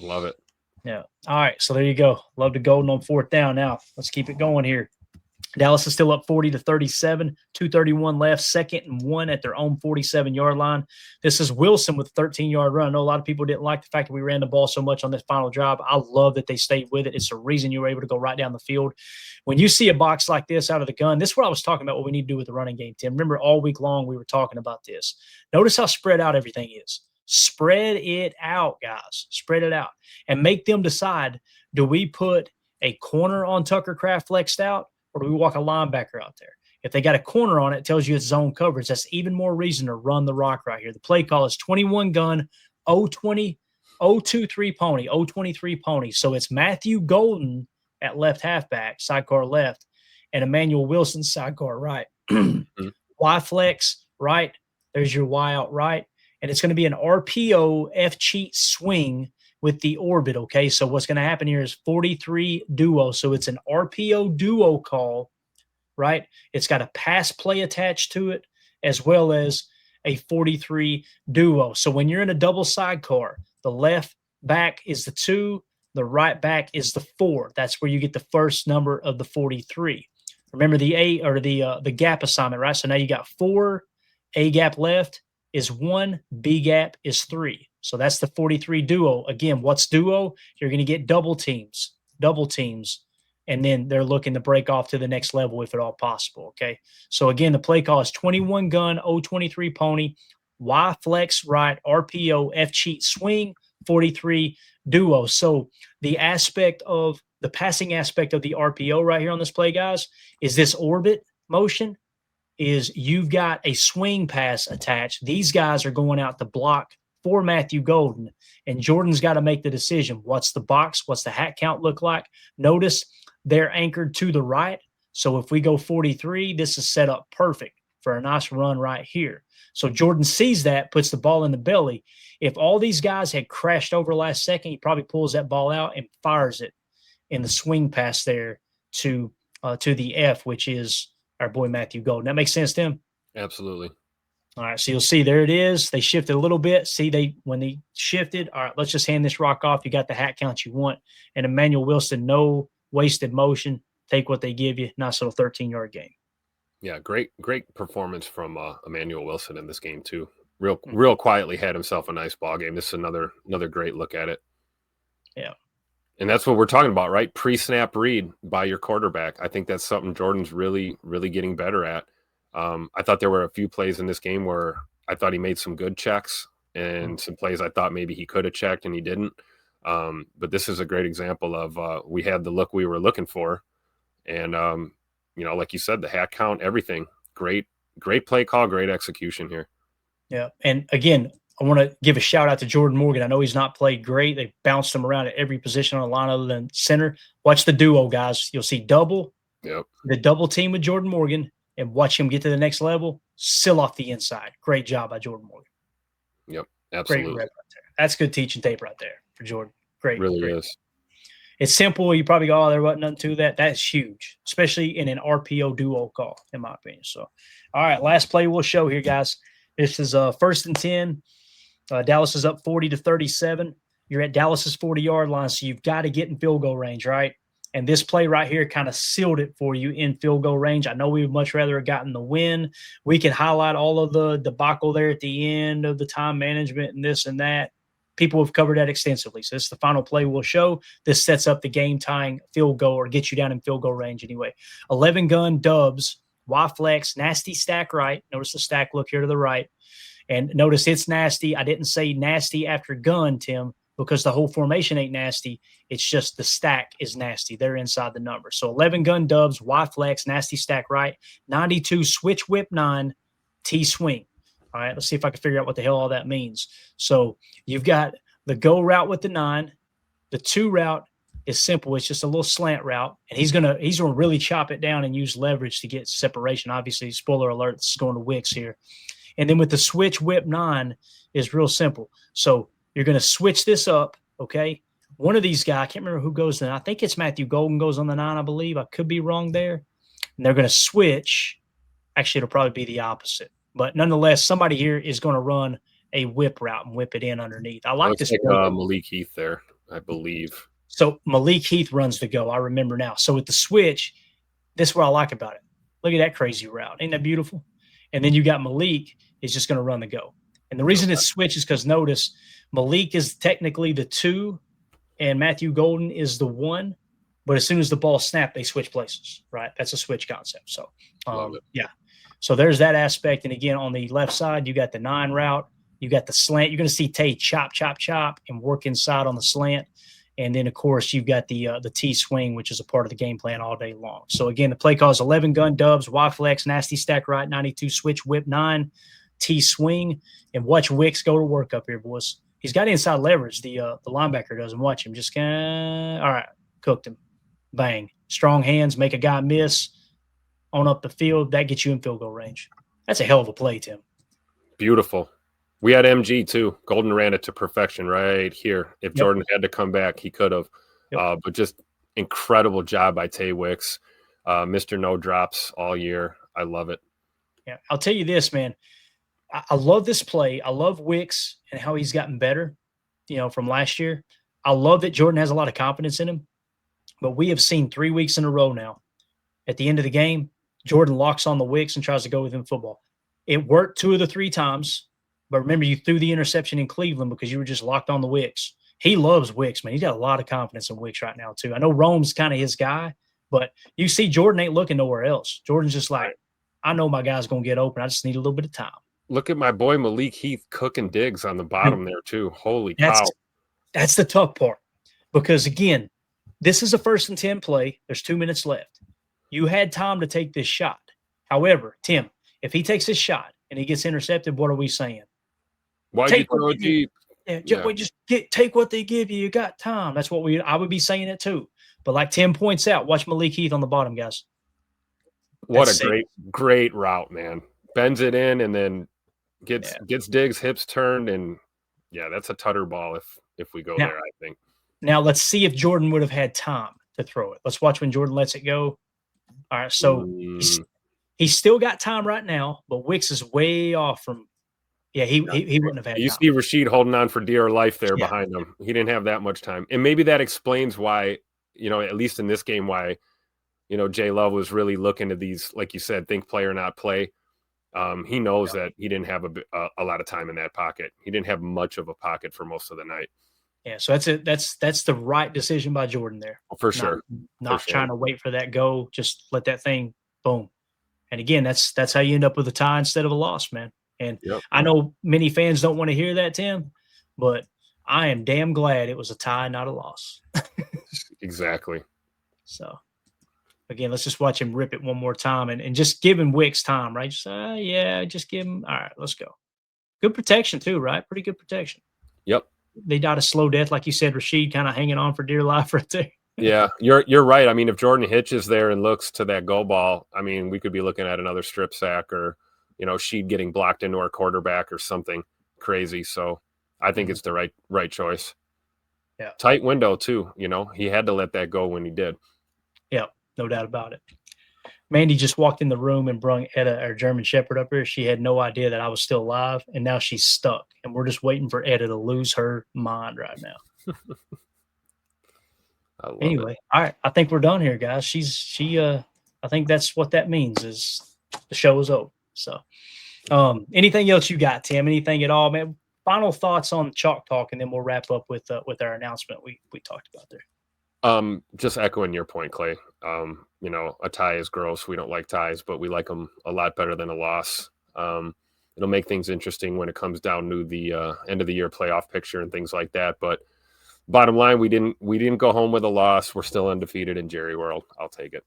[SPEAKER 4] Love it.
[SPEAKER 1] Yeah. All right. So there you go. Love to Golden on 4th down. Now let's keep it going here. Dallas is still up 40-37, 2:31 left, 2nd and 1 at their own 47-yard line. This is Wilson with a 13-yard run. I know a lot of people didn't like the fact that we ran the ball so much on this final drive. I love that they stayed with it. It's the reason you were able to go right down the field. When you see a box like this out of the gun, this is what I was talking about, what we need to do with the running game, Tim. Remember, all week long we were talking about this. Notice how spread out everything is. Spread it out, guys. Spread it out. And make them decide, do we put a corner on Tucker Kraft flexed out, or do we walk a linebacker out there? If they got a corner on it, it tells you it's zone coverage. That's even more reason to run the rock right here. The play call is 21 gun, 023 pony, 023 pony. So it's Matthew Golden at left halfback, sidecar left, and Emmanuel Wilson, sidecar right. Y flex right. There's your Y out right. And it's going to be an RPO F cheat swing with the orbit, okay? So what's going to happen here is 43 duo. So it's an RPO duo call, right? It's got a pass play attached to it as well as a 43 duo. So when you're in a double sidecar, the left back is the 2, the right back is the 4. That's where you get the first number of the 43. Remember the A or the gap assignment, right? So now you got 4, A gap left is 1, B gap is 3. So that's the 43 duo. Again, what's duo? You're going to get double teams, and then they're looking to break off to the next level if at all possible, okay? So again, the play call is 21 gun, 023 pony, Y flex right, RPO, F cheat swing, 43 duo. So the passing aspect of the RPO right here on this play, guys, is this orbit motion. Is you've got a swing pass attached. These guys are going out to block for Matthew Golden, and Jordan's got to make the decision. What's the box? What's the hat count look like? Notice they're anchored to the right. So if we go 43, this is set up perfect for a nice run right here. So Jordan sees that, puts the ball in the belly. If all these guys had crashed over last second, he probably pulls that ball out and fires it in the swing pass there to the F, which is our boy Matthew Golden. That makes sense, Tim?
[SPEAKER 4] Absolutely.
[SPEAKER 1] All right, so you'll see there it is. They shifted a little bit. See, when they shifted, all right, let's just hand this rock off. You got the hat count you want. And Emmanuel Wilson, no wasted motion. Take what they give you. Nice little 13-yard game.
[SPEAKER 4] Yeah, great performance from Emmanuel Wilson in this game too. Real quietly had himself a nice ball game. This is another great look at it.
[SPEAKER 1] Yeah.
[SPEAKER 4] And that's what we're talking about, right? Pre-snap read by your quarterback. I think that's something Jordan's really getting better at. I thought there were a few plays in this game where I thought he made some good checks and some plays I thought maybe he could have checked and he didn't. But this is a great example of we had the look we were looking for. And, like you said, the hat count, everything. Great play call, great execution here. Yeah.
[SPEAKER 1] And again, I want to give a shout out to Jordan Morgan. I know he's not played great. They bounced him around at every position on the line other than center. Watch the duo, guys. You'll see the double team with Jordan Morgan, and watch him get to the next level. Still off the inside. Great job by Jordan Morgan.
[SPEAKER 4] Yep, absolutely.
[SPEAKER 1] Great rep right there. That's good teaching tape right there for Jordan. Great.
[SPEAKER 4] Really
[SPEAKER 1] great.
[SPEAKER 4] is.
[SPEAKER 1] It's simple. You probably go, there wasn't nothing to that. That's huge, especially in an RPO duo call, in my opinion. So, all right, last play we'll show here, guys. This is 1st and 10. Dallas is up 40-37. You're at Dallas's 40-yard line, so you've got to get in field goal range, right? And this play right here kind of sealed it for you in field goal range. I know we would much rather have gotten the win. We could highlight all of the debacle there at the end of the time management and this and that. People have covered that extensively. So this is the final play we'll show. This sets up the game-tying field goal or gets you down in field goal range anyway. 11 gun dubs, Y flex, nasty stack right. Notice the stack look here to the right. And notice it's nasty. I didn't say nasty after gun, Tim, because the whole formation ain't nasty. It's just the stack is nasty. They're inside the number. So 11 gun dubs, Y flex, nasty stack right, 92 switch whip 9, T swing. All right, let's see if I can figure out what the hell all that means. So you've got the go route with the 9, the 2 route is simple. It's just a little slant route, and he's gonna really chop it down and use leverage to get separation. Obviously, spoiler alert, it's going to Wicks here. And then with the switch whip 9 is real simple. So you're gonna switch this up, okay? One of these guys, I can't remember who goes in. I think it's Matthew Golden goes on the 9, I believe. I could be wrong there. And they're gonna switch. Actually, it'll probably be the opposite. But nonetheless, somebody here is going to run a whip route and whip it in underneath. I like this.
[SPEAKER 4] Malik Heath there, I believe.
[SPEAKER 1] So Malik Heath runs the go. I remember now. So with the switch, this is what I like about it. Look at that crazy route. Ain't that beautiful? And then you got Malik is just going to run the go. And the reason it's switch is because notice Malik is technically the 2 and Matthew Golden is the 1. But as soon as the ball snapped, they switch places, right? That's a switch concept. So, yeah. So there's that aspect. And again, on the left side, you got the 9 route. You got the slant. You're going to see Tay chop, chop, chop, and work inside on the slant. And then, of course, you've got the T swing, which is a part of the game plan all day long. So, again, the play call is 11 gun dubs, Y flex, nasty stack right, 92 switch, whip 9, T swing. And watch Wicks go to work up here, boys. He's got inside leverage. The linebacker doesn't watch him. Just kind of, all right, cooked him. Bang. Strong hands, make a guy miss on up the field. That gets you in field goal range. That's a hell of a play, Tim.
[SPEAKER 4] Beautiful. We had MG too. Golden ran it to perfection right here. If Jordan had to come back, he could have. But just incredible job by Tay Wicks. Mr. No Drops all year. I love it.
[SPEAKER 1] Yeah, I'll tell you this, man. I love this play. I love Wicks and how he's gotten better, from last year. I love that Jordan has a lot of confidence in him. But we have seen 3 weeks in a row now. At the end of the game, Jordan locks on the Wicks and tries to go with him football. It worked 2 of the 3 times. But remember, you threw the interception in Cleveland because you were just locked on the Wicks. He loves Wicks, man. He's got a lot of confidence in Wicks right now, too. I know Rome's kind of his guy, but you see Jordan ain't looking nowhere else. Jordan's just like, I know my guy's going to get open. I just need a little bit of time.
[SPEAKER 4] Look at my boy Malik Heath cooking digs on the bottom there, too. Holy cow.
[SPEAKER 1] That's the tough part because, again, this is a 1st and 10 play. There's 2 minutes left. You had time to take this shot. However, Tim, if he takes this shot and he gets intercepted, what are we saying?
[SPEAKER 4] Why you throw it deep?
[SPEAKER 1] Take what they give you. You got time. That's what I would be saying it too. But like Tim points out, watch Malik Heath on the bottom, guys.
[SPEAKER 4] What a great route, man. Bends it in and then gets Diggs hips turned, and that's a tutter ball if we go there, I think.
[SPEAKER 1] Now let's see if Jordan would have had time to throw it. Let's watch when Jordan lets it go. All right, so he's still got time right now, but Wicks is way off from. Yeah, he wouldn't have had.
[SPEAKER 4] You see Rashid holding on for dear life there behind him. He didn't have that much time, and maybe that explains why, at least in this game, why, Jay Love was really looking at these, like you said, think play or not play. He knows that he didn't have a lot of time in that pocket. He didn't have much of a pocket for most of the night. Yeah,
[SPEAKER 1] so that's the right decision by Jordan there.
[SPEAKER 4] For sure.
[SPEAKER 1] Not trying to wait for that go. Just let that thing boom. And again, that's how you end up with a tie instead of a loss, man. And I know many fans don't want to hear that, Tim, but I am damn glad it was a tie, not a loss.
[SPEAKER 4] Exactly.
[SPEAKER 1] So, again, let's just watch him rip it one more time and just give him Wicks time, right? Just, just give him. All right, let's go. Good protection too, right? Pretty good protection.
[SPEAKER 4] Yep.
[SPEAKER 1] They died a slow death, like you said, Rashid kind of hanging on for dear life right there.
[SPEAKER 4] Yeah, you're right. I mean, if Jordan hitches there and looks to that go ball, I mean, we could be looking at another strip sack or, Sheed getting blocked into our quarterback or something crazy. So I think it's the right choice.
[SPEAKER 1] Yeah.
[SPEAKER 4] Tight window too. He had to let that go when he did.
[SPEAKER 1] Yeah, no doubt about it. Mandy just walked in the room and brung Etta, our German Shepherd, up here. She had no idea that I was still alive, and now she's stuck. And we're just waiting for Etta to lose her mind right now. Anyway, all right. I think we're done here, guys. I think that's what that means is the show is over. So, anything else you got, Tim? Anything at all, man? Final thoughts on Chalk Talk, and then we'll wrap up with our announcement we talked about there.
[SPEAKER 4] Just echoing your point, Clay. A tie is gross. We don't like ties, but we like them a lot better than a loss. It'll make things interesting when it comes down to the end of the year playoff picture and things like that. But bottom line, we didn't go home with a loss. We're still undefeated in Jerry World. I'll take it.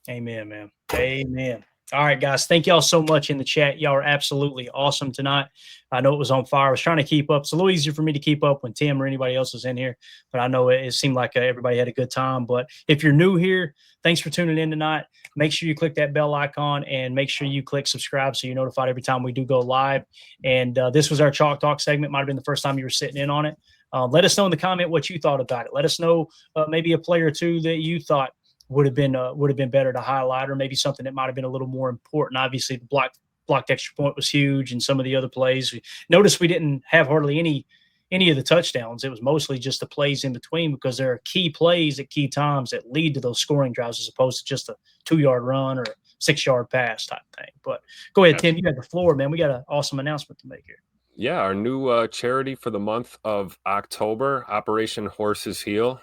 [SPEAKER 1] Amen, man. Amen. All right, guys. Thank y'all so much in the chat. Y'all are absolutely awesome tonight. I know it was on fire. I was trying to keep up. It's a little easier for me to keep up when Tim or anybody else was in here, but I know it seemed like everybody had a good time. But if you're new here, thanks for tuning in tonight. Make sure you click that bell icon and make sure you click subscribe so you're notified every time we do go live. And this was our Chalk Talk segment. Might have been the first time you were sitting in on it. Let us know in the comment what you thought about it. Let us know maybe a player or two that you thought would have been better to highlight, or maybe something that might have been a little more important. Obviously, the blocked extra point was huge, and some of the other plays. Notice we didn't have hardly any of the touchdowns. It was mostly just the plays in between, because there are key plays at key times that lead to those scoring drives, as opposed to just a 2-yard run or a 6-yard pass type thing. But go ahead, Tim. You got the floor, man. We got an awesome announcement to make here.
[SPEAKER 4] Yeah, our new charity for the month of October, Operation Horse's Heel,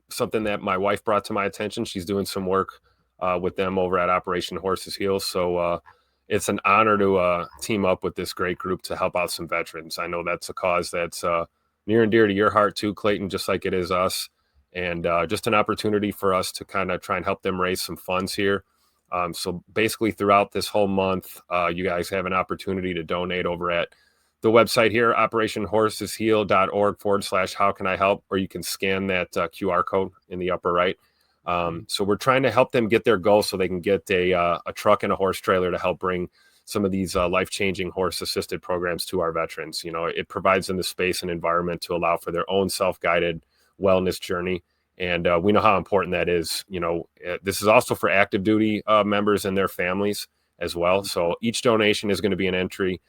[SPEAKER 4] something that my wife brought to my attention. She's doing some work with them over at Operation Horse's Heel. So it's an honor to team up with this great group to help out some veterans. I know that's a cause that's near and dear to your heart too, Clayton, just like it is us. And just an opportunity for us to kind of try and help them raise some funds here. So basically throughout this whole month, you guys have an opportunity to donate over at the website here, operationhorsesheel.org/how can I help, or you can scan that QR code in the upper right. So we're trying to help them get their goal so they can get a truck and a horse trailer to help bring some of these life-changing horse-assisted programs to our veterans. You know, it provides them the space and environment to allow for their own self-guided wellness journey. And we know how important that is. You know, this is also for active duty members and their families as well. So each donation is going to be an entry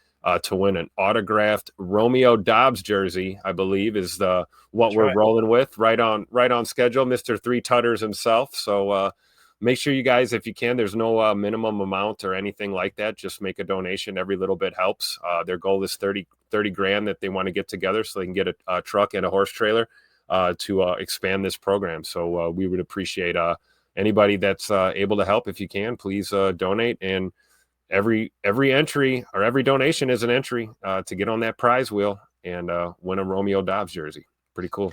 [SPEAKER 4] to win an autographed Romeo Dobbs jersey, I believe, is what
[SPEAKER 1] That's
[SPEAKER 4] we're
[SPEAKER 1] right.
[SPEAKER 4] rolling with. Right on schedule, Mr. Three Tutters himself. So make sure you guys, if you can, there's no minimum amount or anything like that. Just make a donation. Every little bit helps. Their goal is 30 grand that they want to get together so they can get a truck and a horse trailer to expand this program. So we would appreciate anybody that's able to help. If you can, please donate. And every entry or every donation is an entry to get on that prize wheel and win a Romeo Dobbs jersey. Pretty cool.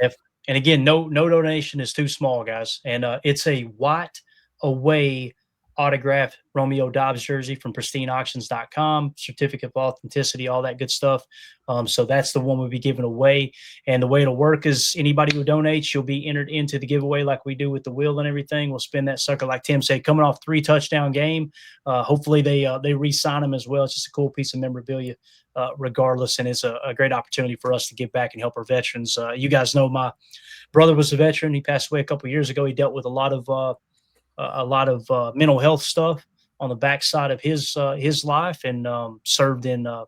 [SPEAKER 1] And again, no donation is too small, guys. And it's a white away autographed Romeo Dobbs jersey from pristineauctions.com, certificate of authenticity, all that good stuff. So that's the one we'll be giving away. And the way it'll work is anybody who donates, you'll be entered into the giveaway like we do with the wheel and everything. We'll spin that sucker, like Tim said, coming off 3 touchdown game. Hopefully they re-sign him as well. It's just a cool piece of memorabilia regardless. And it's a great opportunity for us to give back and help our veterans. You guys know my brother was a veteran. He passed away a couple of years ago. He dealt with a lot of mental health stuff on the backside of his life, and served in the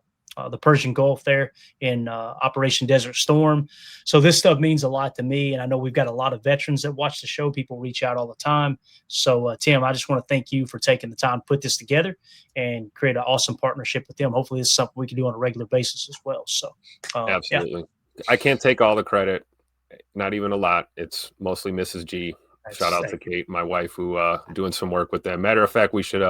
[SPEAKER 1] Persian Gulf there in Operation Desert Storm. So this stuff means a lot to me, and I know we've got a lot of veterans that watch the show. People reach out all the time. So Tim, I just want to thank you for taking the time to put this together and create an awesome partnership with them. Hopefully this is something we can do on a regular basis as well. So
[SPEAKER 4] Absolutely. Yeah. I can't take all the credit, not even a lot. It's mostly Mrs. G. Shout out to Kate, my wife, who doing some work with them. Matter of fact, we should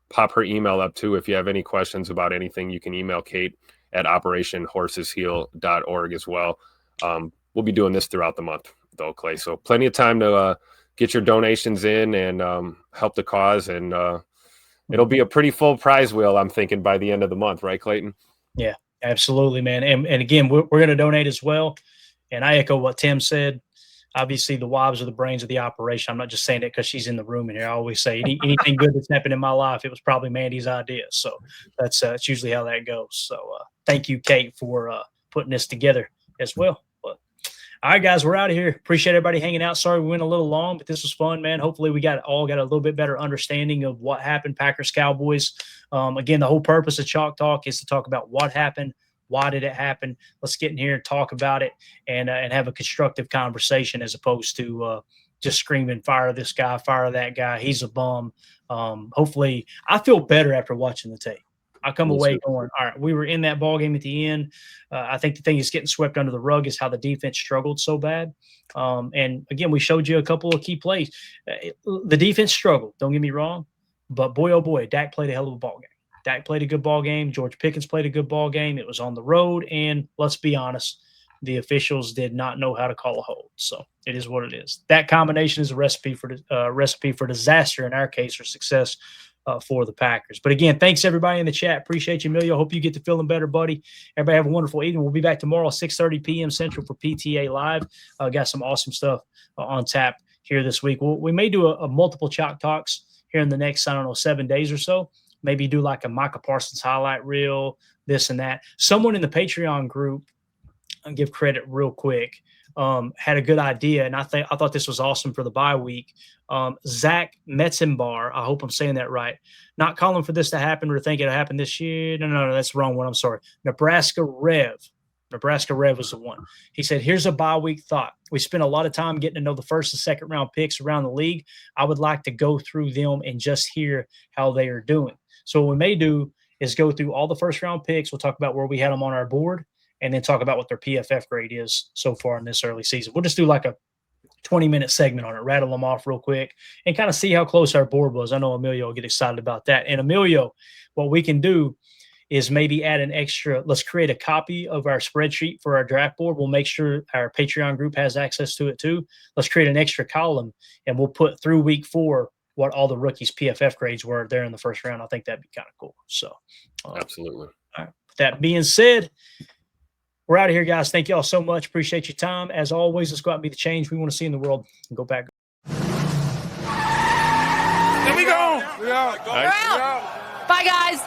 [SPEAKER 4] pop her email up too. If you have any questions about anything, you can email Kate at operationhorsesheel.org as well. We'll be doing this throughout the month, though, Clay. So plenty of time to get your donations in and help the cause. And it'll be a pretty full prize wheel, I'm thinking, by the end of the month. Right, Clayton?
[SPEAKER 1] Yeah, absolutely, man. And again, we're going to donate as well. And I echo what Tim said. Obviously, the wives are the brains of the operation. I'm not just saying it because she's in the room in here. I always say anything good that's happened in my life, it was probably Mandy's idea. So that's usually how that goes. So thank you, Kate, for putting this together as well. But all right, guys, we're out of here. Appreciate everybody hanging out. Sorry we went a little long, but this was fun, man. Hopefully we got a little bit better understanding of what happened, Packers, Cowboys. Again, the whole purpose of Chalk Talk is to talk about what happened. Why did it happen? Let's get in here and talk about it and have a constructive conversation, as opposed to just screaming, fire this guy, fire that guy. He's a bum. Hopefully I feel better after watching the tape. I come away going, all right, we were in that ball game at the end. I think the thing is getting swept under the rug is how the defense struggled so bad. And again, we showed you a couple of key plays. The defense struggled. Don't get me wrong, but boy, oh boy, Dak played a hell of a ball game. Dak played a good ball game. George Pickens played a good ball game. It was on the road, and let's be honest, the officials did not know how to call a hold. So it is what it is. That combination is a recipe for disaster in our case, or success for the Packers. But again, thanks everybody in the chat. Appreciate you, Emilio. Hope you get to feeling better, buddy. Everybody have a wonderful evening. We'll be back tomorrow, 6:30 p.m. Central for PTA Live. Got some awesome stuff on tap here this week. We may do a multiple Chalk Talks here in the next, 7 days or so. Maybe do like a Micah Parsons highlight reel, this and that. Someone in the Patreon group, I'll give credit real quick, had a good idea, and I thought this was awesome for the bye week. Zach Metzenbar, I hope I'm saying that right. Not calling for this to happen or think it'll happen this year. No, that's the wrong one. I'm sorry. Nebraska Rev was the one. He said, here's a bye week thought. We spent a lot of time getting to know the first and second round picks around the league. I would like to go through them and just hear how they are doing. So what we may do is go through all the first round picks. We'll talk about where we had them on our board and then talk about what their PFF grade is so far in this early season. We'll just do like a 20-minute segment on it, rattle them off real quick, and kind of see how close our board was. I know Emilio will get excited about that. And Emilio, what we can do is maybe add an extra, let's create a copy of our spreadsheet for our draft board. We'll make sure our Patreon group has access to it too. Let's create an extra column, and we'll put through week 4 what all the rookies' PFF grades were there in the first round. I think that'd be kind of cool. So
[SPEAKER 4] absolutely.
[SPEAKER 1] All right. With that being said, we're out of here, guys. Thank you all so much. Appreciate your time. As always, let's go out and be the change we want to see in the world and go back.
[SPEAKER 3] There we go. We out.
[SPEAKER 5] We're out. Bye, guys.